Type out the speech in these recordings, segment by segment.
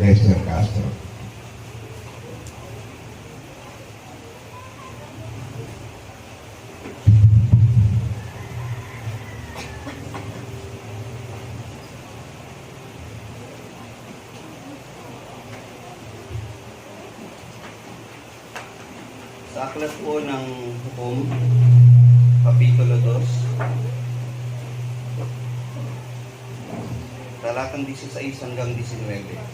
Lester Castro. Sa aklat po ng Hukom, Kapitulo 2, talatang 16 hanggang 19.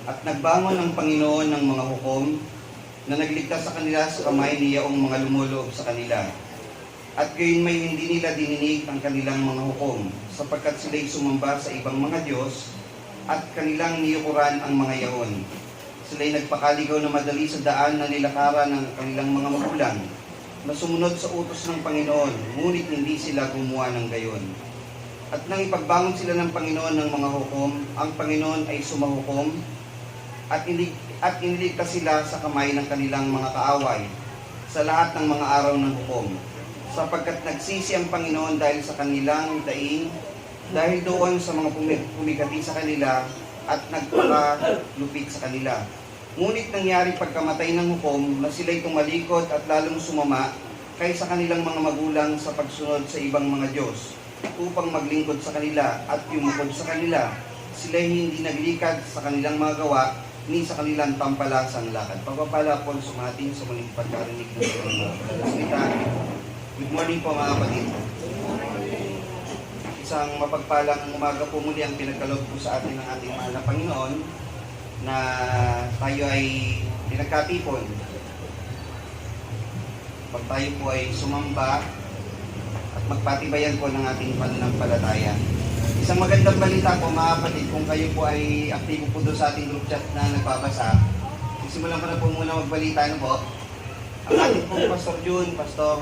At nagbangon ang Panginoon ng mga hukom na nagligtas sa kanila sa kamay niya ang mga lumuloob sa kanila. At gayon may hindi nila dininig ang kanilang mga hukom, sapagkat sila'y sumamba sa ibang mga Diyos at kanilang niyukuran ang mga yaon. Sila'y nagpakaligaw na madali sa daan na nilakaran ng kanilang mga magulang, na sumunod sa utos ng Panginoon, ngunit hindi sila gumawa ng gayon. At nang ipagbangon sila ng Panginoon ng mga hukom, ang Panginoon ay sumahukom at iniligtas sila sa kamay ng kanilang mga kaaway sa lahat ng mga araw ng hukom. Sapagkat nagsisi ang Panginoon dahil sa kanilang daing, dahil doon sa mga pumigati sa kanila at nagpakalupit sa kanila. Ngunit nangyari pagkamatay ng hukom na sila'y tumalikod at lalong sumama kaysa kanilang mga magulang sa pagsunod sa ibang mga Diyos, upang maglingkod sa kanila at yumukod sa kanila. Sila'y hindi naglikad sa kanilang mga gawa ni sa kanilang pampalasang lakad. Pagpapala po sa ating sa muling pagkarinig ng mga salita. Good morning po mga kapatid. Isang mapagpalang umaga po muli ang pinagkaloob po sa atin ng ating mahal na Panginoon na tayo ay pinagkatipon. Pag tayo po ay sumamba at magpatibayan po ng ating pananampalataya. Isang magandang balita po mga kapatid, kung kayo po ay aktibo po doon sa ating group chat na nagbabasa, simulan ko na po muna magbalita. Ano po? Ang ating pong Pastor June, Pastor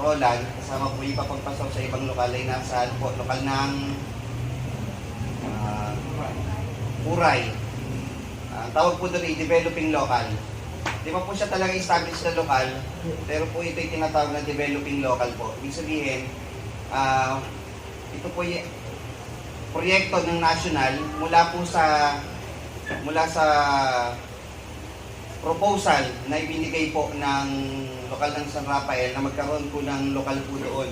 Roland, kasama po yung papagpastor sa ibang lokal ay nasa po, lokal ng Puray. Ang tawag po doon ay developing local. Di ba po siya talaga established na lokal, pero po ito ay tinatawag na developing local po. Ibig sabihin, ito po yung proyekto ng national mula sa proposal na ibinigay po ng lokal ng San Rafael na magkaroon po ng lokal po doon.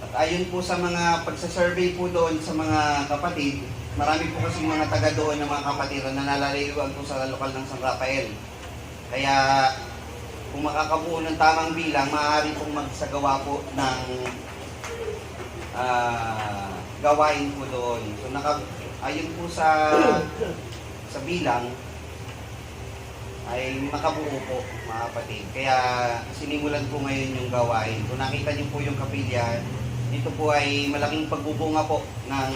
At ayon po sa mga pagsasurvey po doon sa mga kapatid, marami po kasi mga taga doon ng mga kapatid na nalalaliwan po sa lokal ng San Rafael. Kaya kung makakabuo ng tamang bilang, maaari pong magsagawa po ng gawain po doon. So ayon po sa bilang ay makabuo po mga kapatid. Kaya sinimulan po ngayon yung gawain. Kung nakita niyo po yung kapilya, ito po ay malaking pagbubunga po ng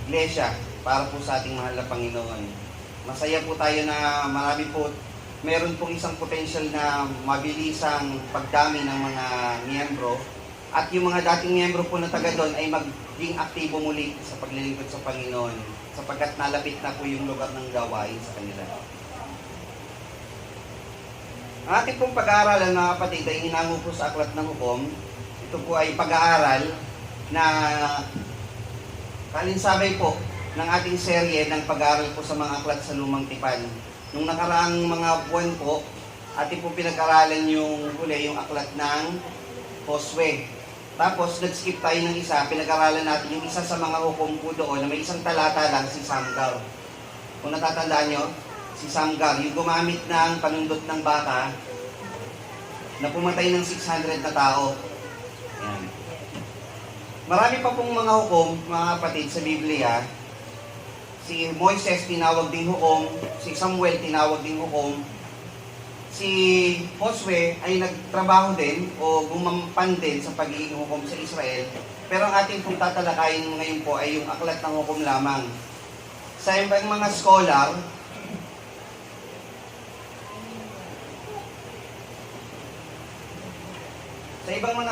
iglesia para po sa ating mahal na Panginoon. Masaya po tayo na marami po, meron pong isang potential na mabilisang pagdami ng mga miyembro, at yung mga dating miyembro po na taga doon ay maging aktibo muli sa paglilingkod sa Panginoon, sapagkat nalapit na po yung lugar ng gawain sa kanila. Ang ating pong pag-aaralan mga kapatid ay hinango po sa aklat ng Hukom. Ito po ay pag-aaral na kalinsabay po ng ating serye ng pag-aaral po sa mga aklat sa Lumang Tipan. Nung nakaraang mga buwan po, ating po pinag-aralan yung huli, yung aklat ng Josue. Tapos nag-skip tayo ng isa, pinag-aralan natin yung isa sa mga hukom po doon na may isang talata lang, si Samgar. Kung natatandaan nyo, si Samgar, yung gumamit ng panundot ng baka na pumatay ng 600 na tao. Ayan. Marami pa pong mga hukom, mga kapatid, sa Biblia. Si Moises tinawag ding hukom, si Samuel tinawag ding hukom, si Josue ay nagtrabaho din o gumampan din sa pagiging hukom sa Israel. Pero ang ating pong tatalakayin ngayon po ay yung aklat ng hukom lamang. Sa ibang mga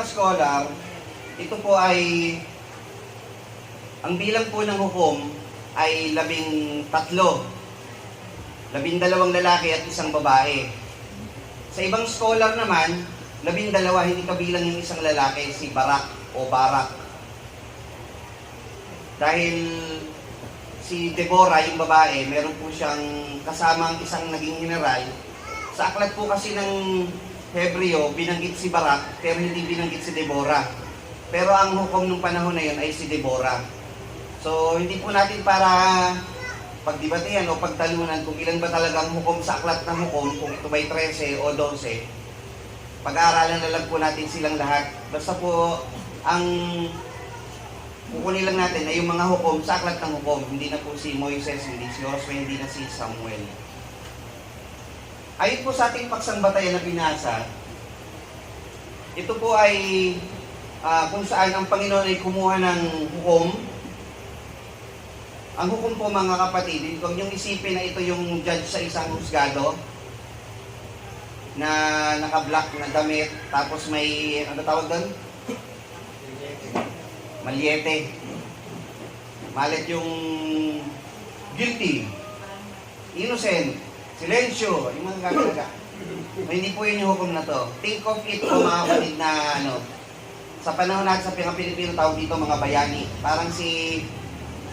scholar, ito po ay ang bilang po ng hukom ay 13, 12 lalaki at isang babae. Sa ibang scholar naman, 12, hindi kabilang yung isang lalaki, si Barak o Barak. Dahil si Deborah, yung babae, meron po siyang kasamang isang naging general. Sa aklat po kasi ng Hebreo, binanggit si Barak, pero hindi binanggit si Deborah. Pero ang hukom nung panahon na yun ay si Deborah. So, hindi po natin para pagdebatehan o pagtalunan kung ilan ba talagang hukom sa aklat ng hukom, kung ito ba'y 13 o 12. Pag-aaralan na lang po natin silang lahat. Basta po, ang kukunin lang natin ay yung mga hukom sa aklat ng hukom. Hindi na po si Moises, hindi si Josue, hindi na si Samuel. Ayon po sa ating pagsambatayan na binasa, ito po ay kung saan ang Panginoon ay kumuha ng hukom. Ang hukom po mga kapatid, huwag niyong isipin na ito yung judge sa isang husgado na naka-black na damit, tapos may, ano tawag doon? Malyete. Malit yung guilty, innocent, silensyo, yung mga kagaga. Hindi po yun yung hukom na to. Think of it po mga kapatid na sa panahon natin sa Pilipino tawag dito mga bayani. Parang si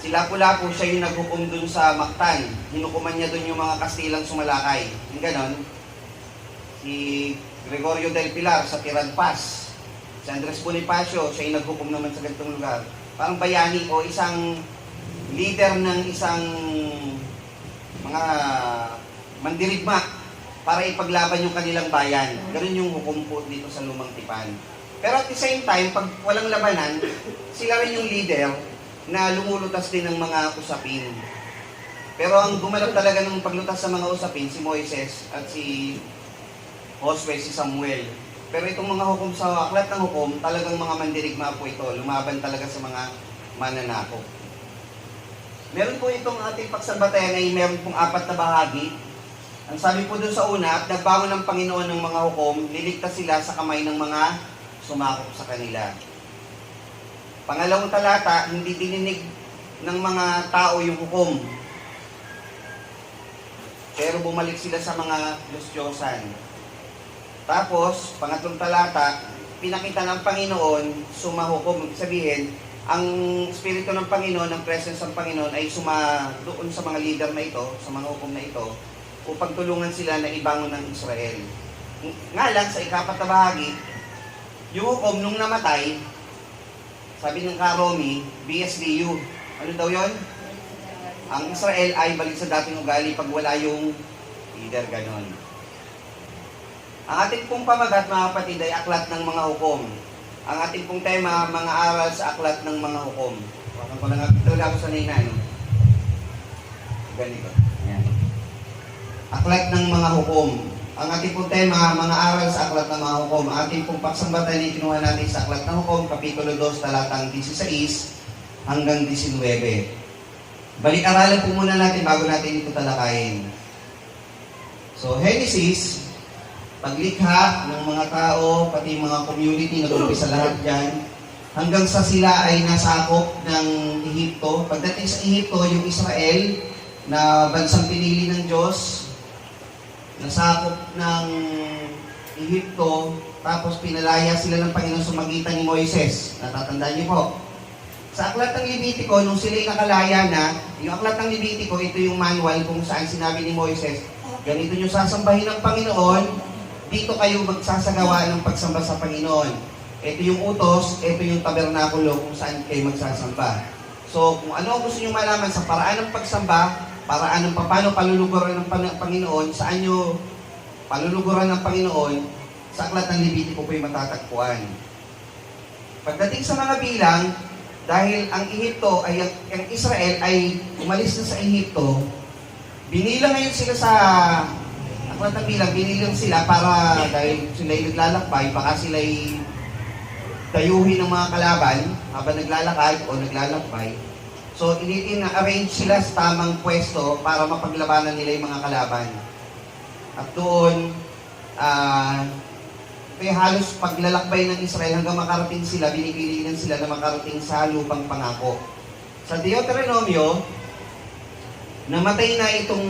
Lapu-Lapu siya yung naghukom dun sa Mactan. Hinukuman niya dun yung mga Kastilang sumalakay. Yung ganon. Si Gregorio del Pilar sa Tiran Pass. Si Andres Bonifacio, siya yung naghukom naman sa ganitong lugar. Parang bayani o isang leader ng isang mga mandirigma para ipaglaban yung kanilang bayan. Ganon yung hukom po dito sa Lumang Tipan. Pero at the same time, pag walang labanan, sila rin yung leader na lumulutas din ng mga usapin. Pero ang gumanap talaga ng paglutas sa mga usapin, si Moises at si Josue, si Samuel. Pero itong mga hukom sa aklat ng hukom, talagang mga mandirigma po ito. Lumaban talaga sa mga mananakop. Meron po itong ating pagsambatayan ay meron pong 4 na bahagi. Ang sabi po dun sa una, at nagbangon ng Panginoon ng mga hukom, liligtas sila sa kamay ng mga sumakop sa kanila. Pangalawang talata, hindi dininig ng mga tao yung hukom. Pero bumalik sila sa mga Diyos-Diyosan. Tapos, pangatlong talata, pinakita ng Panginoon, sumahukom. Ibig sabihin, ang Espiritu ng Panginoon, ang presence ng Panginoon ay doon sa mga leader na ito, sa mga hukom na ito, upang tulungan sila na ibangon ng Israel. Nga lang, sa 4 na bahagi, yung hukom nung namatay, sabi ng Karomi, BSDU, ano daw yon? Ang Israel ay balik sa dating ugali pag wala yung leader, ganon. Ang ating pong pamagat, mga kapatid, ay aklat ng mga hukom. Ang ating pong tema, mga aral sa aklat ng mga hukom. Wakan ko lang, talaga ako sanay na, no? Ganito. Ayan. Aklat ng mga hukom. Ang ating pong tema, mga aral sa aklat ng mga hukom. Ang ating pong pagsambatan ay kinuha natin sa aklat ng hukom, Kapitulo 2, talatang 16 hanggang 19. Balik-aralan po muna natin bago natin ito talakayin. So, Genesis, paglikha ng mga tao, pati mga community, nag-umpisa lahat dyan, hanggang sa sila ay nasakop ng Ehipto. Pagdating sa Ehipto, yung Israel, na bansang pinili ng Diyos, nasakop ng Ehipto, tapos pinalaya sila ng Panginoon sa magitan ni Moises. Natatandaan niyo po. Sa aklat ng Levitico, nung sila'y nakalaya na, yung aklat ng Levitico, ito yung manual kung saan sinabi ni Moises, ganito nyo sasambahin ng Panginoon, dito kayo magsasagawa ng pagsamba sa Panginoon. Ito yung utos, ito yung tabernakulo kung saan kayo magsasamba. So, kung ano ang gusto nyo malaman sa paraan ng pagsamba, paraan ng paano paluluguran ng Panginoon, saan nyo paluluguran ng Panginoon, sa aklat ng Levitico po yung matatagpuan. Pagdating sa mga bilang, dahil ang Ehipto ay ang Israel ay umalis na sa Ehipto, binilang ngayon sila sa aklat ng bilang, binilang sila para dahil sila'y naglalakbay, baka sila'y dayuhin ng mga kalaban habang naglalakad o naglalakbay. So, in-arrange sila sa tamang pwesto para mapaglabanan nila yung mga kalaban. At doon, kaya halos paglalakbay ng Israel hanggang makarating sila, binipilinan sila na makarating sa lupang pangako. Sa Deuteronomio, namatay na itong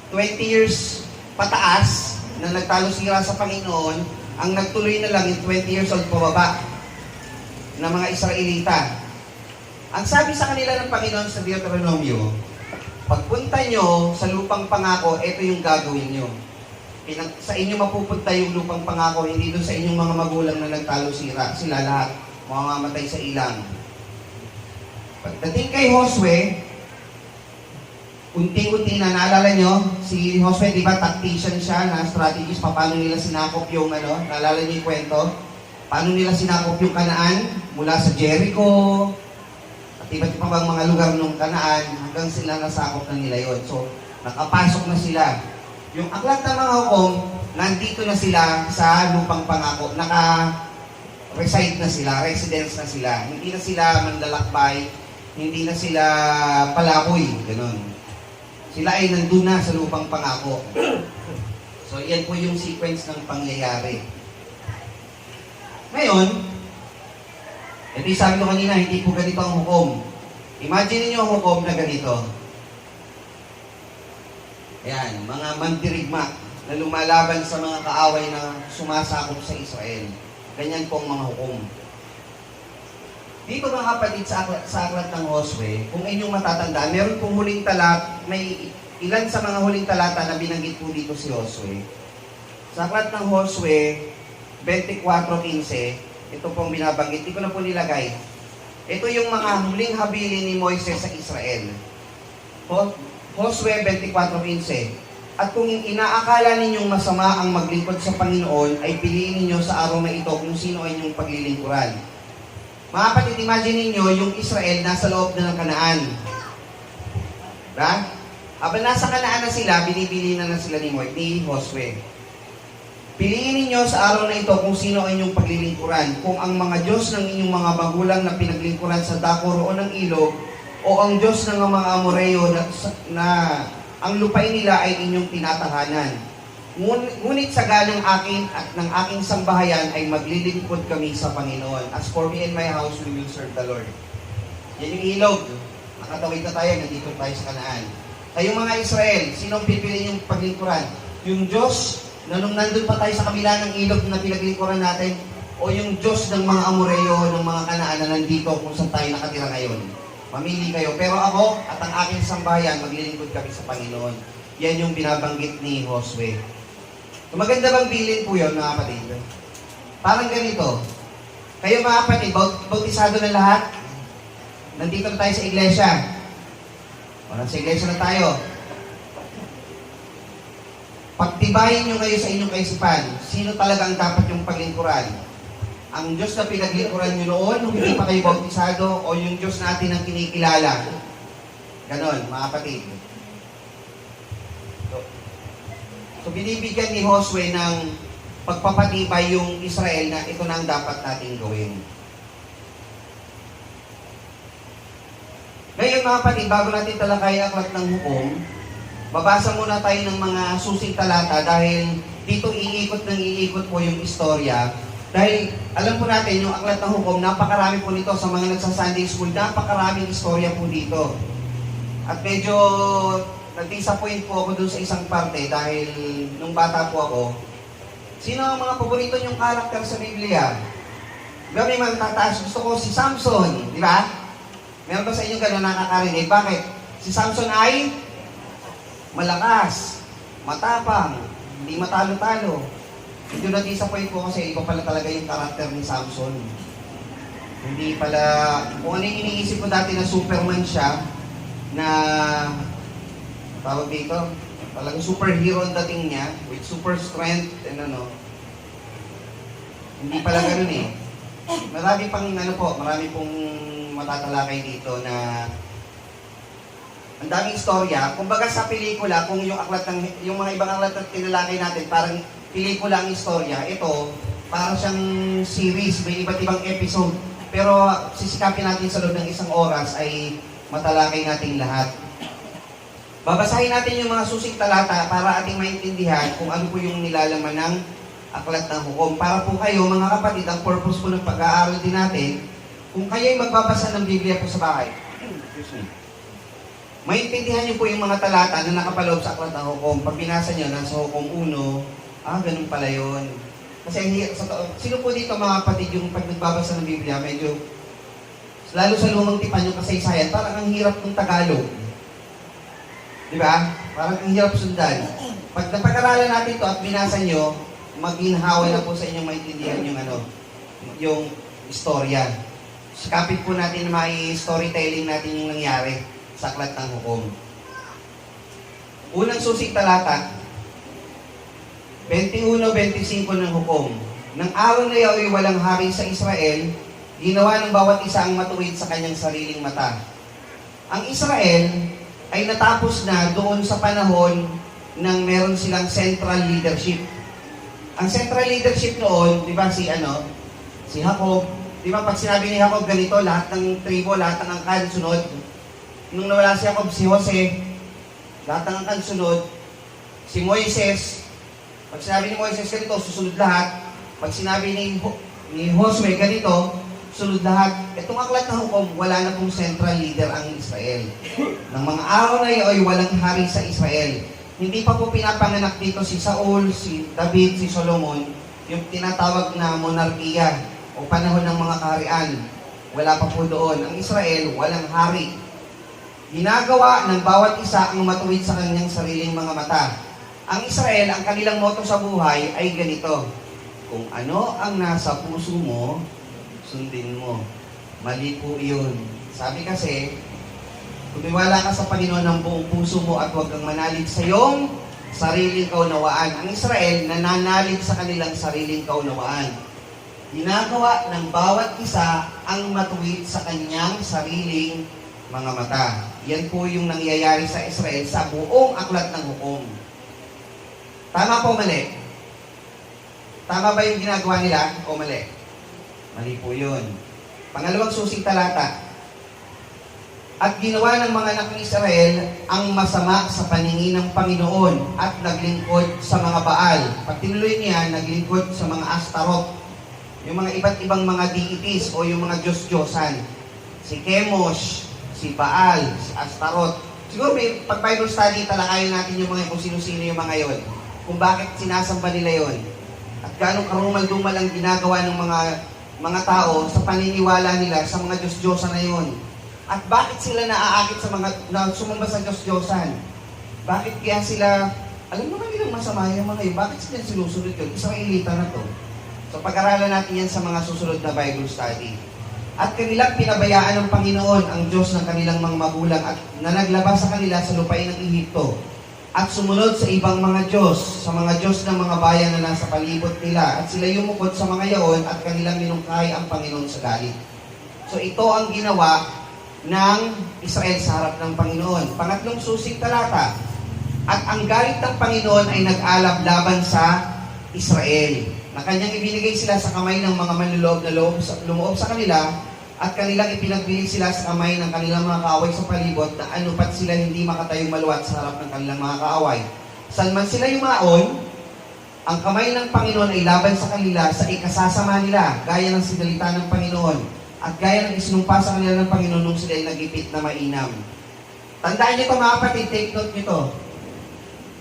20 years pataas na nagtalo sila sa Panginoon, ang nagtuloy na lang yung 20 years old pababa na mga Israelita. Ang sabi sa kanila ng Panginoon sa Deuteronomio, pagpunta nyo sa lupang pangako, ito yung gagawin nyo. Sa inyo mapupunta yung lupang pangako, hindi doon sa inyong mga magulang na nagtalo sila lahat, mamamatay sa ilang. Pagdating kay Josue, unti-unti na, naalala nyo, si Josue, di ba, tactician siya na strategist, paano nila sinakop yung, naalala nyo yung kwento? Paano nila sinakop yung Kanaan? Mula sa Jericho, at iba't ibang mga lugar ng Kanaan, hanggang sila nasakop na nila yon. So, nakapasok na sila. Yung aklat ng mga hukom, nandito na sila sa lupang pangako. Naka-reside na sila, residence na sila. Hindi na sila manlalakbay, hindi na sila palakoy, gano'n. Sila ay nandun na sa lupang pangako. So, yan po yung sequence ng pangyayari. Ngayon, ito yung sabi ko kanina, hindi po ganito ang hukom. Imagine niyo ang hukom na ganito. Ayan, mga mandirigma na lumalaban sa mga kaaway na sumasakop sa Israel. Ganyan po ang mga hukom. Dito mga kapatid sa aklat ng Josue, kung inyong matatanda, meron pong huling talata, may ilan sa mga huling talata na binanggit po dito si Josue. Sa aklat ng Josue 24:15, ito pong binabanggit, hindi ko na po nilagay. Ito yung mga huling habilin ni Moises sa Israel. Josue 24:15. At kung inaakala ninyong masama ang maglingkod sa Panginoon, ay piliin ninyo sa araw na ito kung sino ay inyong paglilingkuran. Mga kapatid, imagine ninyo yung Israel nasa loob na ng Kanaan. Diba? Habang nasa Kanaan na sila, binibili na sila ni Josue. Piliin ninyo sa araw na ito kung sino ay inyong paglilingkuran. Kung ang mga Diyos ng inyong mga magulang na pinaglingkuran sa dako roon ng ilog, o ang Diyos ng mga Amoreo na ang lupain nila ay inyong tinatahanan. Ngunit sa ganang akin at ng aking sambahayan ay maglilingkod kami sa Panginoon. As for me and my house, we will serve the Lord. Yan yung ilog. Nakatawid na tayo, nandito tayo sa Kanaan. Kayong mga Israel, sinong pipiliin yung paglingkuran? Yung Diyos na nung nandun pa tayo sa kabila ng ilog na pinaglingkuran natin, o yung Diyos ng mga Amoreo, ng mga Kanaan na nandito kung saan tayo nakatira ngayon? Mamili kayo. Pero ako at ang aking sambahayan, maglilingkod kami sa Panginoon. Yan yung binabanggit ni Josue. So, maganda bang bilin po yun, mga kapatid? Parang ganito. Kayo mga kapatid, bautisado na lahat? Nandito na tayo sa iglesia. O, nasa iglesia na tayo. Pagtibayin nyo kayo sa inyong kaisipan, sino talaga ang dapat yung paglingkuran? Ang Diyos na pinaglingkuran nyo noon, nung hindi pa kayo bautisado, o yung Diyos natin ang kinikilala? Ganon, mga kapatid. So, binibigyan ni Josue ng pagpapatibay yung Israel na ito na ang dapat natin gawin. Ngayon, mga kapatid, bago natin talakay ang aklat ng hukom, babasa muna tayo ng mga susing talata dahil dito iikot po yung istorya. Dahil alam po natin, yung aklat ng hukom, napakarami po nito sa mga nagsa-Sunday school, napakaraming istorya po dito. At medyo nag-disappoint po ako dun sa isang parte dahil nung bata po ako, sino ang mga paborito niyong karakter sa Biblia? Diba may mga tataas, gusto ko si Samson, di ba? Meron ba sa inyo gano'n nakakarinig? Bakit? Si Samson ay malakas, matapang, hindi matalo-talo. Medyo na-disappoint po kasi iba pala talaga yung karakter ni Samson. Hindi pala, kung ano yung iniisip ko dati na Superman siya, na, tawag dito, talagang superhero ang dating niya, with super strength, and hindi pala ganun eh. Marami pong matatalakay dito na ang daming istorya. Kumbaga sa pelikula, kung yung mga ibang aklat na tinalakay natin, parang pelikula ang istorya, ito, parang siyang series, may iba't ibang episode. Pero sisikapin natin sa loob ng isang oras ay matalakay natin lahat. Babasahin natin yung mga susing talata para ating maintindihan kung ano po yung nilalaman ng aklat ng hukom. Para po kayo, mga kapatid, ang purpose po ng pag-aaral din natin, kung kayo'y magbabasa ng Biblia po sa bahay, maintindihan niyo po yung mga talata na nakapaloob sa aklat ng hukom. Pag binasa niyo, nasa hukom 1, ganun pala yun. Kasi sino po dito mga kapatid yung pag nagbabasa ng Biblia, medyo lalo sa lumang tipan yung kasaysayan, parang ang hirap ng Tagalog. Di ba? Parang ang hirap sundan. Pag napag-aralan natin to at binasa nyo, maghinhawa na po sa inyong maintindihan yung yung istorya. Sikapit po natin na may storytelling natin yung nangyari sa Aklat ng Hukom. Unang susig talata, 21-25 ng Hukom. Nang araw na iyon ay walang hari sa Israel, ginawa ng bawat isa ang matuwid sa kanyang sariling mata. Ang Israel ay natapos na doon sa panahon nang meron silang central leadership. Ang central leadership noon, di ba si Jacob, di ba pag sinabi ni Jacob ganito, lahat ng tribo, lahat ng angkan sunod. Nung nawala si Jacob, si Jose, lahat ng angkan sunod. Si Moises, pag sinabi ni Moises ganito, susunod lahat. Pag sinabi ni Josue ganito, sunod lahat. Itong Aklat ng Hukom, wala na pong central leader ang Israel. Nang mga araw na iyon ay walang hari sa Israel. Hindi pa po pinapanganak dito si Saul, si David, si Solomon, yung tinatawag na monarkiya o panahon ng mga kaharian. Wala pa po doon. Ang Israel, walang hari. Ginagawa ng bawat isa ang matuwid sa kanyang sariling mga mata. Ang Israel, ang kanilang motto sa buhay ay ganito: kung ano ang nasa puso mo, sundin mo. Mali po yun. Sabi kasi, tumiwala ka sa Panginoon ng buong puso mo at huwag kang manalig sa iyong sariling kaunawaan. Ang Israel, nananalig sa kanilang sariling kaunawaan. Ginagawa ng bawat isa ang matuwid sa kanyang sariling mga mata. Yan po yung nangyayari sa Israel sa buong Aklat ng Hukom. Tama po, mali? Tama ba yung ginagawa nila o mali? Mali po yun. Pangalawang susing talata. At ginawa ng mga anak ng Israel ang masama sa paningin ng Panginoon at naglingkod sa mga Baal. Pag tinuloy niya, naglingkod sa mga Astarot. Yung mga iba't ibang mga deities o yung mga Diyos-Diyosan. Si Chemosh, si Baal, si Astarot. Siguro may pag-Bible study, talakayin natin yung mga kung sino-sino yung mga yon. Kung bakit sinasamba nila yon. At gaano karumal-dumal ang ginagawa ng mga tao sa paniniwala nila sa mga Diyos-Diyosan na yon. At bakit sila naaakit sa na sumamba sa Diyos-Diyosan? Bakit kaya sila, alam naman nilang masama yung mga yun, bakit sila sinusunod yun? Israelita na to. So pag-aralan natin yan sa mga susunod na Bible study. At kanilang pinabayaan ng Panginoon ang Diyos ng kanilang mga magulang at na naglabas sa kanila sa lupain ng Ehipto at sumunod sa ibang mga Diyos, sa mga Diyos ng mga bayan na nasa palibot nila at sila yumukod sa mga yaon at kanilang minungkahi ang Panginoon sa galit. So ito ang ginawa ng Israel sa harap ng Panginoon. Pangatlong susing talata. At ang galit ng Panginoon ay nag-alab laban sa Israel, na kanyang ibinigay sila sa kamay ng mga manluloob na lumoob sa kanila at kanilang ipinagbili sila sa kamay ng kanilang mga kaaway sa palibot na anupat sila hindi makatayong maluwat sa harap ng kanilang mga kaaway. Saan man sila yumaon, ang kamay ng Panginoon ay laban sa kanila sa ikasasama nila, gaya ng sinalita ng Panginoon. At gaya ng isinumpa sa kanila ng Panginoon nung sila ay nagipit na mainam. Tandaan niyo ito mga kapatid, take note niyo ito.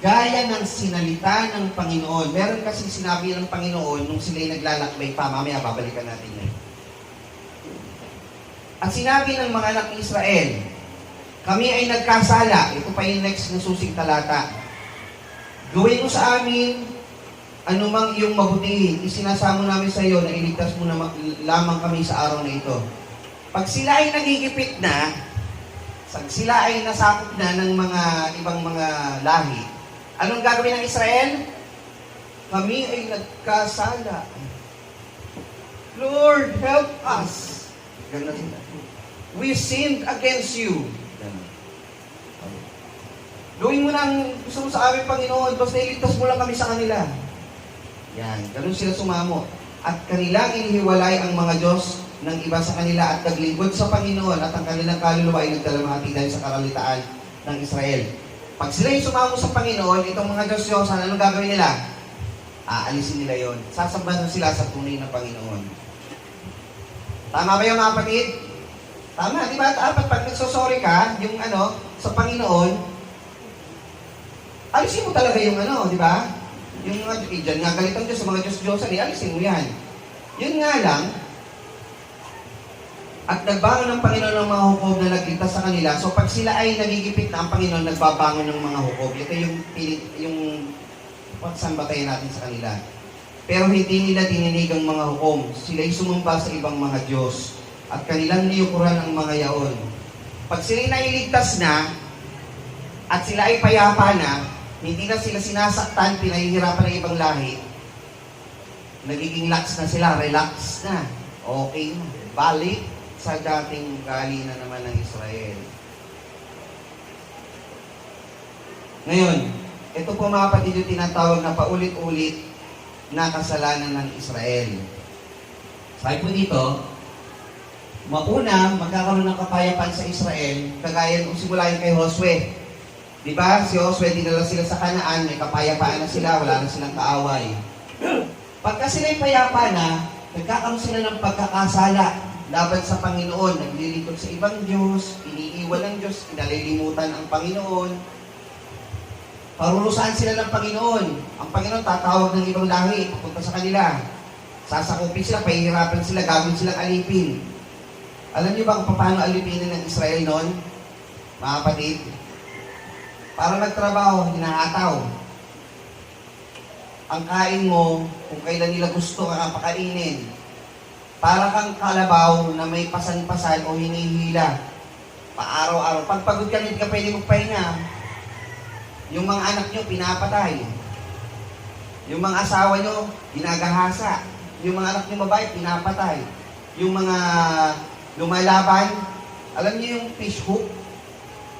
Gaya ng sinalita ng Panginoon. Meron kasi sinabi ng Panginoon nung sila ay naglalakbay pa. Mamaya babalikan natin yan. At sinabi ng mga anak ng Israel, kami ay nagkasala. Ito pa yung next na susing talata. Gawin mo sa amin anumang iyong mabuti, isinasamo namin sa iyo na iligtas mo na lamang kami sa araw na ito. Pag sila ay nagigipit na, pag sila ay nasakop na ng mga ibang mga lahi, anong gagawin ng Israel? Kami ay nagkasala. Lord, help us. Ganun sila. We sinned against you. Ganun. Gawin mo ng gusto mo sa aming Panginoon, basta iligtas mo lang kami sa kanila. Yan, ganun sila sumamo. At kanilang inihiwalay ang mga Diyos ng iba sa kanila at naglingkod sa Panginoon at ang kanilang kaluluwa ay nagdalamhati dahil sa karalitaan ng Israel. Pag sila ay sumamo sa Panginoon, itong mga Diyos-Diyosan, anong gagawin nila? Aalisin nila yon. Sasambahan sila sa tunay na Panginoon. Tama ba yung mga kapatid? Tama, di ba? Dapat pag nagsosorry ka, yung sa Panginoon, alisin mo talaga yung di ba? Yung mga dyan nga galit ang Diyos sa mga Diyos-Diyosan, alisin mo yan. Yun nga lang, At nagbangon ng Panginoon ng mga hukom na nagligtas sa kanila. So pag sila ay nagigipit na, ang Panginoon nagbabangon ng mga hukom. Ito yung pagsambatayan natin sa kanila. Pero hindi nila dininig ang mga hukom. Sila'y sumumpa sa ibang mga Diyos. At kanilang liyukuran ang mga yaon. Pag sila'y nailigtas na, at sila ay payapa na, hindi na sila sinasaktan, pinahihirapan ng ibang lahi, nagiging lax na sila, relax na, okay na, balik sa dating gali na naman ng Israel. Ngayon, ito po mga kapatid yung tinatawag na paulit-ulit na kasalanan ng Israel. Sabi po dito, mauna, magkakaroon ng kapayapaan sa Israel, kagaya nung simulayan kay Josue. Diba? Si Josue, dinala sila sa Kanaan, may kapayapaan na sila, wala na silang kaaway. Pagka sila'y payapa na, nagkakaroon sila ng pagkakasala laban sa Panginoon, naglilingkod sa ibang Diyos, iniiwan ng Diyos, inalilimutan ang Panginoon. Parurusahan sila ng Panginoon. Ang Panginoon tatawag ng ibang lahi, papunta sa kanila. Sasakupin sila, pahihirapan sila, gagawin silang alipin. Alam niyo ba kung paano alipinin ng Israel noon? Mga kapatid, para magtrabaho, hinahataw. Ang kain mo, kung kailan nila gusto ka pakainin. Para kang kalabaw na may pasan-pasan o hinihila. Paaraw-araw. Pag pagod ka, hindi ka pwede magpahinga. Yung mga anak nyo, pinapatay. Yung mga asawa nyo, ginagahasa. Yung mga anak nyo babae, pinapatay. Yung mga lumalaban, alam niyo yung fish hook?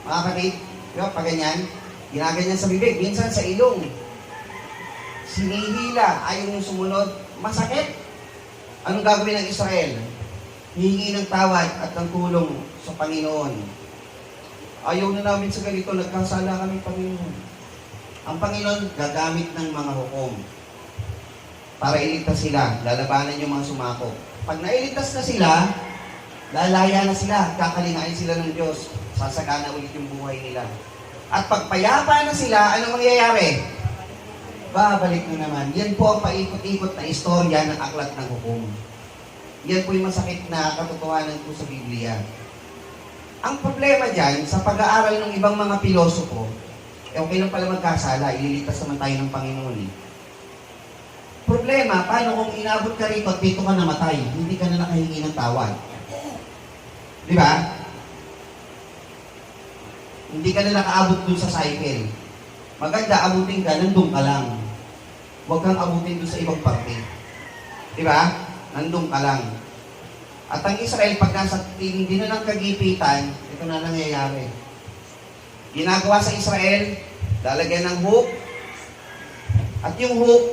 Mga kapatid, diba, pag ganyan, ginaganyan sa bibig, minsan sa ilong. Sinihila, ayaw yung sumunod, masakit. Anong gagawin ng Israel? Hihingi ng tawad at ng tulong sa Panginoon. Ayaw na namin sa ganito, nagkasala kami, Panginoon. Ang Panginoon gagamit ng mga hukom para iligtas sila, lalabanan yung mga sumako. Pag nailigtas na sila, lalaya na sila, kakalingain sila ng Diyos, sasagana ulit yung buhay nila. At pag payapa na sila, anong mangyayari? Babalik na naman. Yan po ang paikot-ikot na istorya ng aklat ng hukom. Yan po yung masakit na katotohanan po sa Biblia. Ang problema dyan, sa pag-aaral ng ibang mga pilosopo, okay lang pala magkasala, ililigtas naman tayo ng Panginoon. Problema, paano kung inabot ka rito at dito ka namatay, hindi ka na nakahingi ng tawad? Di ba? Hindi ka na nakaabot dun sa cycle. Maganda, abutin ka, nandun ka lang. Huwag kang abutin dun sa ibang parte. Di ba? Nandun ka lang. At ang Israel, pag nasa tindi na ng kagipitan, ito na nangyayari. Ginagawa sa Israel, lalagyan ng hook, at yung hook,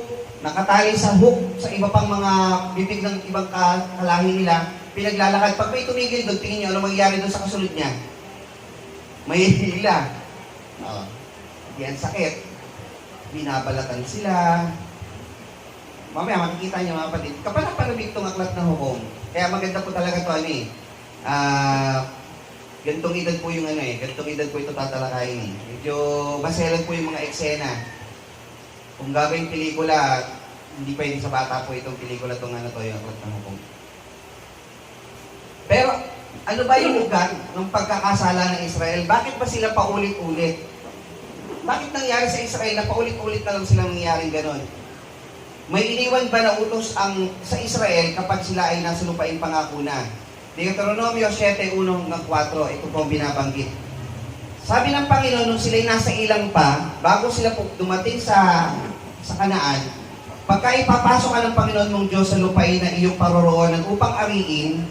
nakatali sa hook sa iba pang mga bibig ng ibang kalahi nila, pinaglalakad. Pag may tumigil doon, tingin nyo, ano mangyayari doon sa kasunod niya? May hila. Yan sakit. Binabalatan sila. Mamaya makikita niyo mga kapatid. Kapag napanabig itong aklat ng hukom, kaya maganda po talaga ito gantong edad po yung gantong edad po ito tatalakayin Medyo baselan po yung mga eksena. Kung gagawin pelikula, hindi pwede sa bata po itong pelikula itong yung aklat ng hukom. Pero, ano ba yung ugat ng pagkakasala ng Israel? Bakit ba sila paulit-ulit? Bakit nangyari sa Israel na paulit-ulit na lang silang nangyaring ganon? May iniwan ba na utos sa Israel kapag sila ay nasa lupain pangako na? Deuteronomio 7:1-4, ito po ang binabanggit. Sabi ng Panginoon, nung sila'y nasa ilang pa, bago sila dumating sa Kanaan, pagka ipapasok ka ng Panginoon mong Diyos sa lupain na iyong paroroonan upang ariin,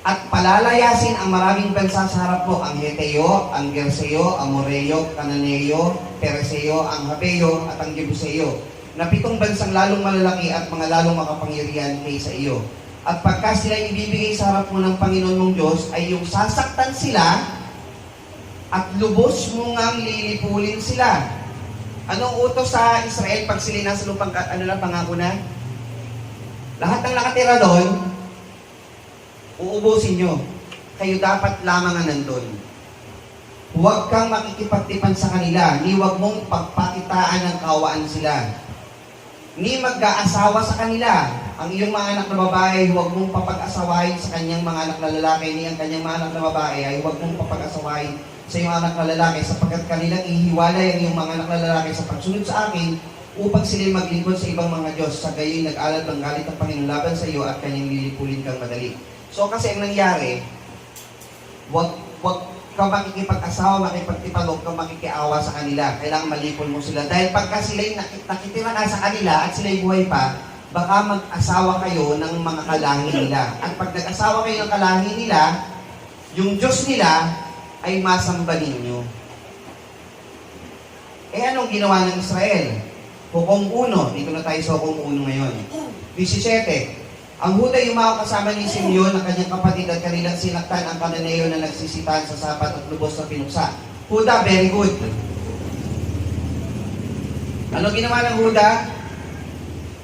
at palalayasin ang maraming bansa sa harap mo, ang Heteo, ang Gerseo, ang Moreo, Cananeo, Pereseo, ang Habeo, at ang Jebuseo, na 7 bansang lalong malalaki at mga lalong makapangyarihan kaysa iyo. At pagka sila ibibigay sa harap mo ng Panginoon mong Diyos, ay yung sasaktan sila at lubos mo ngang lilipulin sila. Anong utos sa Israel pag sila nasa lupang pangako na? Lahat ng nakatira doon, uubusin nyo. Kayo dapat lamang na nandun. Huwag kang makikipagtipan sa kanila, ni huwag mong pagpakitaan ng kawaan sila. ni mag-aasawa sa kanila. Ang iyong mga anak na babae, huwag mong papag-asawahin sa kanyang mga anak na lalaki, ni ang kanyang mga anak na babae ay huwag mong papag-asawahin sa iyong anak na lalaki, sapagkat kanilang ihiwalay ang iyong mga anak na lalaki sa pagsunod sa akin, upang sila maglingkod sa ibang mga Diyos. Sa gayoy nag-alab ng galit ng Panginoon laban sa iyo at kanyang lilipulin kang madali. So kasi ang nangyari, wag ka makikipag-asawa, makipagtipalog ka, makikiawa sa kanila. Kailangan malipol mo sila. Dahil pagka sila'y nakitira ka sa kanila at sila'y buhay pa, baka mag-asawa kayo ng mga kalahi nila. At pag nag-asawa kayo ng kalahi nila, yung Diyos nila ay masamba ninyo. Eh anong ginawa ng Israel? Hukom 1. Dito na tayo sa Hukom 1 ngayon. 17. Ang Huda yumaw kasama ni Simeon ng kanyang kapatid at kanilang sinaktan ang Kananeo na nagsisitan sa sapat at lubos na pinuksa. Huda, very good. Ano ginawa ng Huda?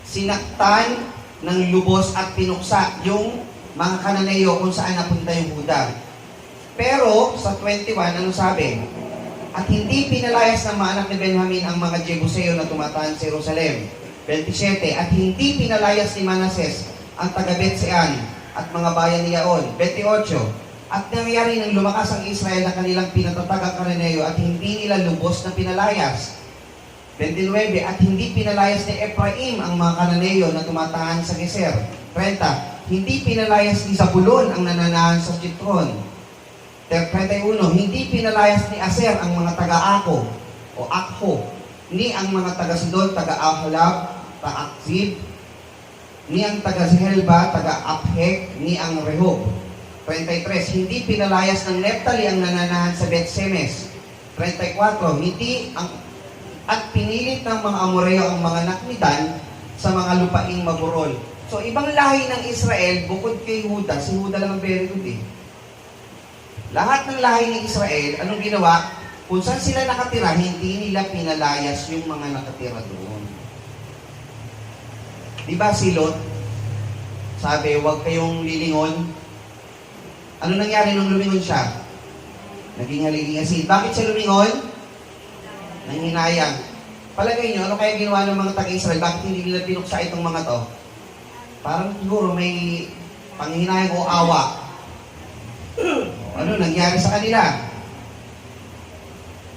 Sinaktan ng lubos at pinuksa yung mga Kananeo kung saan napunta yung Huda. Pero sa 21, ano sabi? At hindi pinalayas ng mga anak ni Benjamin ang mga Jebuseo na tumataan sa Jerusalem. 27. At hindi pinalayas ni Manases ang taga-Bet-Sean at mga bayan ni Yaon. 28. At nangyari nang lumakas ang Israel na kanilang pinatatag ang Kananeo at hindi nila lubos na pinalayas. 29. At hindi pinalayas ni Ephraim ang mga Kananeo na tumatahan sa Geser. 30. Hindi pinalayas ni Zabulon ang nananahan sa Chitron. 31. Hindi pinalayas ni Aser ang mga taga-Ako o Akho, ni ang mga taga-Sidon, taga-Ahalab, taga-Akzib, ni ang taga-Zehelba, taga-Aphek, ni ang Rehob. 33. Hindi pinalayas ng Neptali ang nananahan sa Bet-Semes. 34. Hindi ang at pinilit ng mga Amoreo ang mga anak ni Dan sa mga lupaing Maburol. So, ibang lahi ng Israel, bukod kay Huda, si Huda lang ang very good eh. Lahat ng lahi ng Israel, anong ginawa? Kung saan sila nakatira, hindi nila pinalayas yung mga nakatira doon. Di ba si Lot? Sabi, huwag kayong lilingon. Ano nangyari nung lumingon siya? Naging haligi-asin. Bakit siya lumingon? Nanghinayang. Palagay nyo, ano kaya ginawa ng mga taga-Israel? Bakit hindi nila pinuksa itong mga to? Parang siguro may panghinayang o awa. Ano nangyari sa kanila?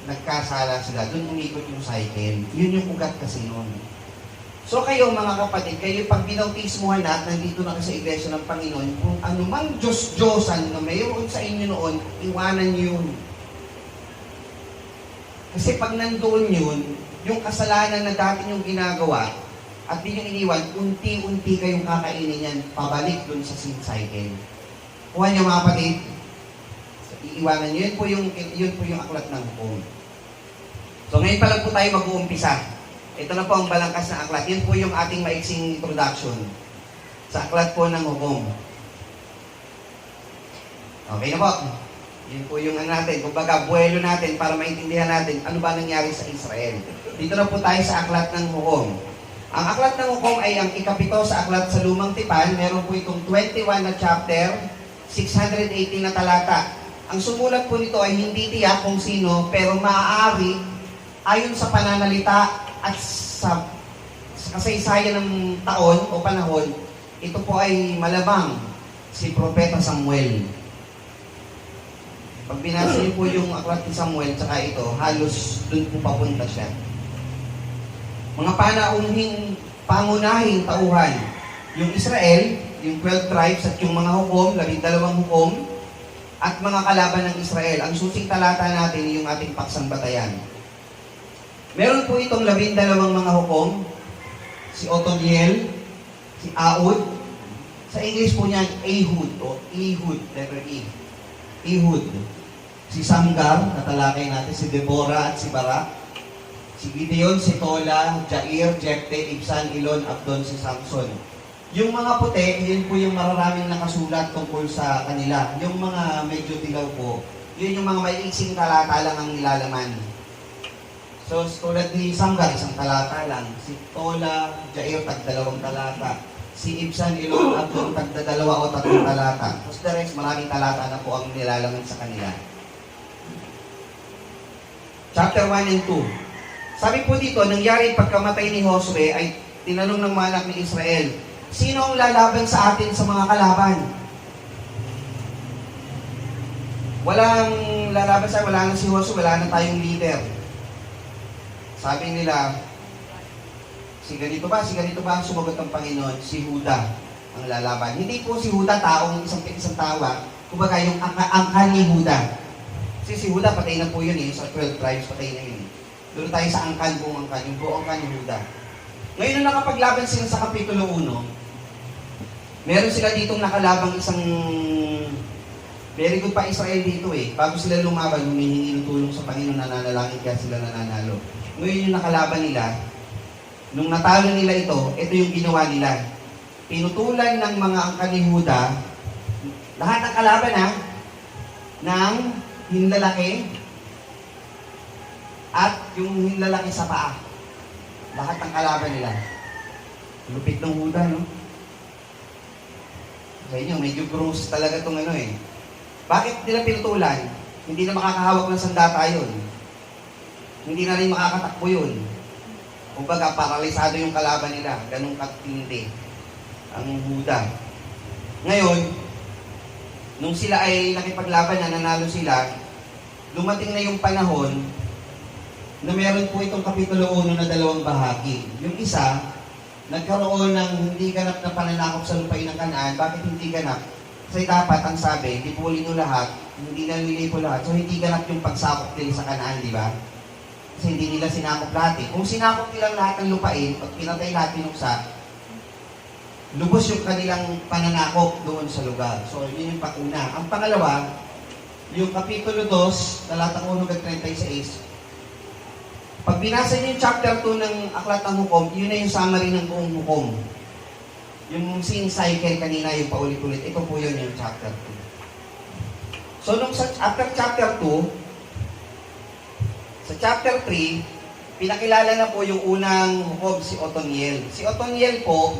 Nagkasala sila. Doon umikot yung cycle. Yun yung ugat kasi noon. So kayo mga kapatid, kayo pag binautismuhan na at nandito na kayo sa iglesia ng Panginoon, kung anumang Diyos-Diyosan na mayroon sa inyo noon, iwanan nyo yun. Kasi pag nandoon yun, yung kasalanan na dati yung ginagawa, at di yung iniwan, unti-unti kayong kakainin yan, pabalik dun sa sin cycle. Kuha niyo mga kapatid, iiwanan nyo. Yun po yung aklat ng hukom. So ngayon pa lang po tayo mag-uumpisa. Ito na po ang balangkas na aklat. Yun po yung ating maiksing introduction sa aklat po ng hukom. Okay na po. Yun po yung natin. Kumbaga, buwelo natin para maintindihan natin ano ba nangyari sa Israel. Dito na po tayo sa aklat ng hukom. Ang aklat ng hukom ay ang ikapito sa aklat sa Lumang Tipan. Meron po itong 21 na chapter, 618 na talata. Ang sumulat po nito ay hindi tiyak kung sino, pero maaari ayon sa pananalita at sa kasaysayan ng taon o panahon, ito po ay malamang si Propeta Samuel. Pag binasa niyo po yung aklat ni Samuel tsaka ito, halos dun po papunta siya. Mga pangunahing tauhan, yung Israel, yung 12 tribes at yung mga hukom, 12 hukom, at mga kalaban ng Israel. Ang susing talata natin yung ating paksang batayan. Meron po itong 12 mga hukom, si Otoniel, si Aud, sa English po niyan, Ehud, o Ehud, letter E. Ehud. Si Samgar, natalakay natin, si Deborah at si Barak, si Gideon, si Tola, Jair, Jepte, Ibsan, Ilon, Abdon, si Samson. Yung mga puti, yun po yung mararaming nakasulat tungkol sa kanila. Yung mga medyo dilaw po, yun yung mga maiiksing talata lang ang nilalaman. So, tulad ni Samgar, isang talata lang. Si Tola, Jair, tag-2 talata. Si Ibsan, Ilon, Abdon, tag-2 o 3 talata. Tapos the rest, maraming talata na po ang nilalaman sa kanila. Chapter 1 and 2. Sabi po dito, nangyari pagkamatay ni Josue ay tinanong ng mga anak ni Israel, sino ang lalaban sa atin sa mga kalaban? Walang lalaban sa wala na si Joshua, wala na tayong leader. Sabi nila, si ganito ba ang sumagot ng Panginoon? Si Huda ang lalaban. Hindi po si Huda taong isang tawa, kumbaga yung angkan ni Huda. Kasi si Huda patay na po yun sa 12 tribes patay na yun. Doon tayo sa angkan, yung buong angkan ni Huda. Ngayon nung nakapaglaban sila sa Kapitulo 1, meron sila ditong nakalabang isang very good pa Israel dito Bago sila lumaban, humihingi ng tulong sa Panginoon, nananalangin kaya sila nananalo. Ngayon yung nakalaban nila, nung natalo nila ito yung ginawa nila. Pinutulan ng mga angkan ni Huda, lahat ng kalaban ng hinlalaki at yung hinlalaki sa paa. Lahat ng kalaban nila. Lupit ng Huda, no? Sa inyo, medyo gross talaga itong Bakit nila pinutulan? Hindi na makakahawak ng sandata yun. Hindi na rin makakatakbo yun. Kumbaga, paralisado yung kalaban nila. Ganong katindi ang Huda. Ngayon, nung sila ay nakipaglaban na nanalo sila, dumating na yung panahon na meron po itong Kapitulo 1 na dalawang bahagi. Yung isa, nagkaroon ng hindi ganap na pananakop sa lupain ng Kanaan. Bakit hindi ganap? Kasi dapat ang sabi, lipulin nyo lahat, hindi na nilipo lahat. So hindi ganap yung pagsakop nila sa Kanaan, di ba? Kasi hindi nila sinakop lahat Kung sinakop nila lahat ng lupain, pag pinatay lahat pinuksa, lubos yung kanilang pananakop doon sa lugar. So yun yung pakuna. Ang pangalawa, yung Kapitulo 2, talatang 1-36, pag binasa niyo yung chapter 2 ng Aklat ng Hukom, yun na yung summary ng buong Hukom. Yung scene cycle kanina, yung paulit-ulit, ito po yun yung chapter 2. So, after chapter 2, sa chapter 3, pinakilala na po yung unang Hukom, si Othniel. Si Othniel po,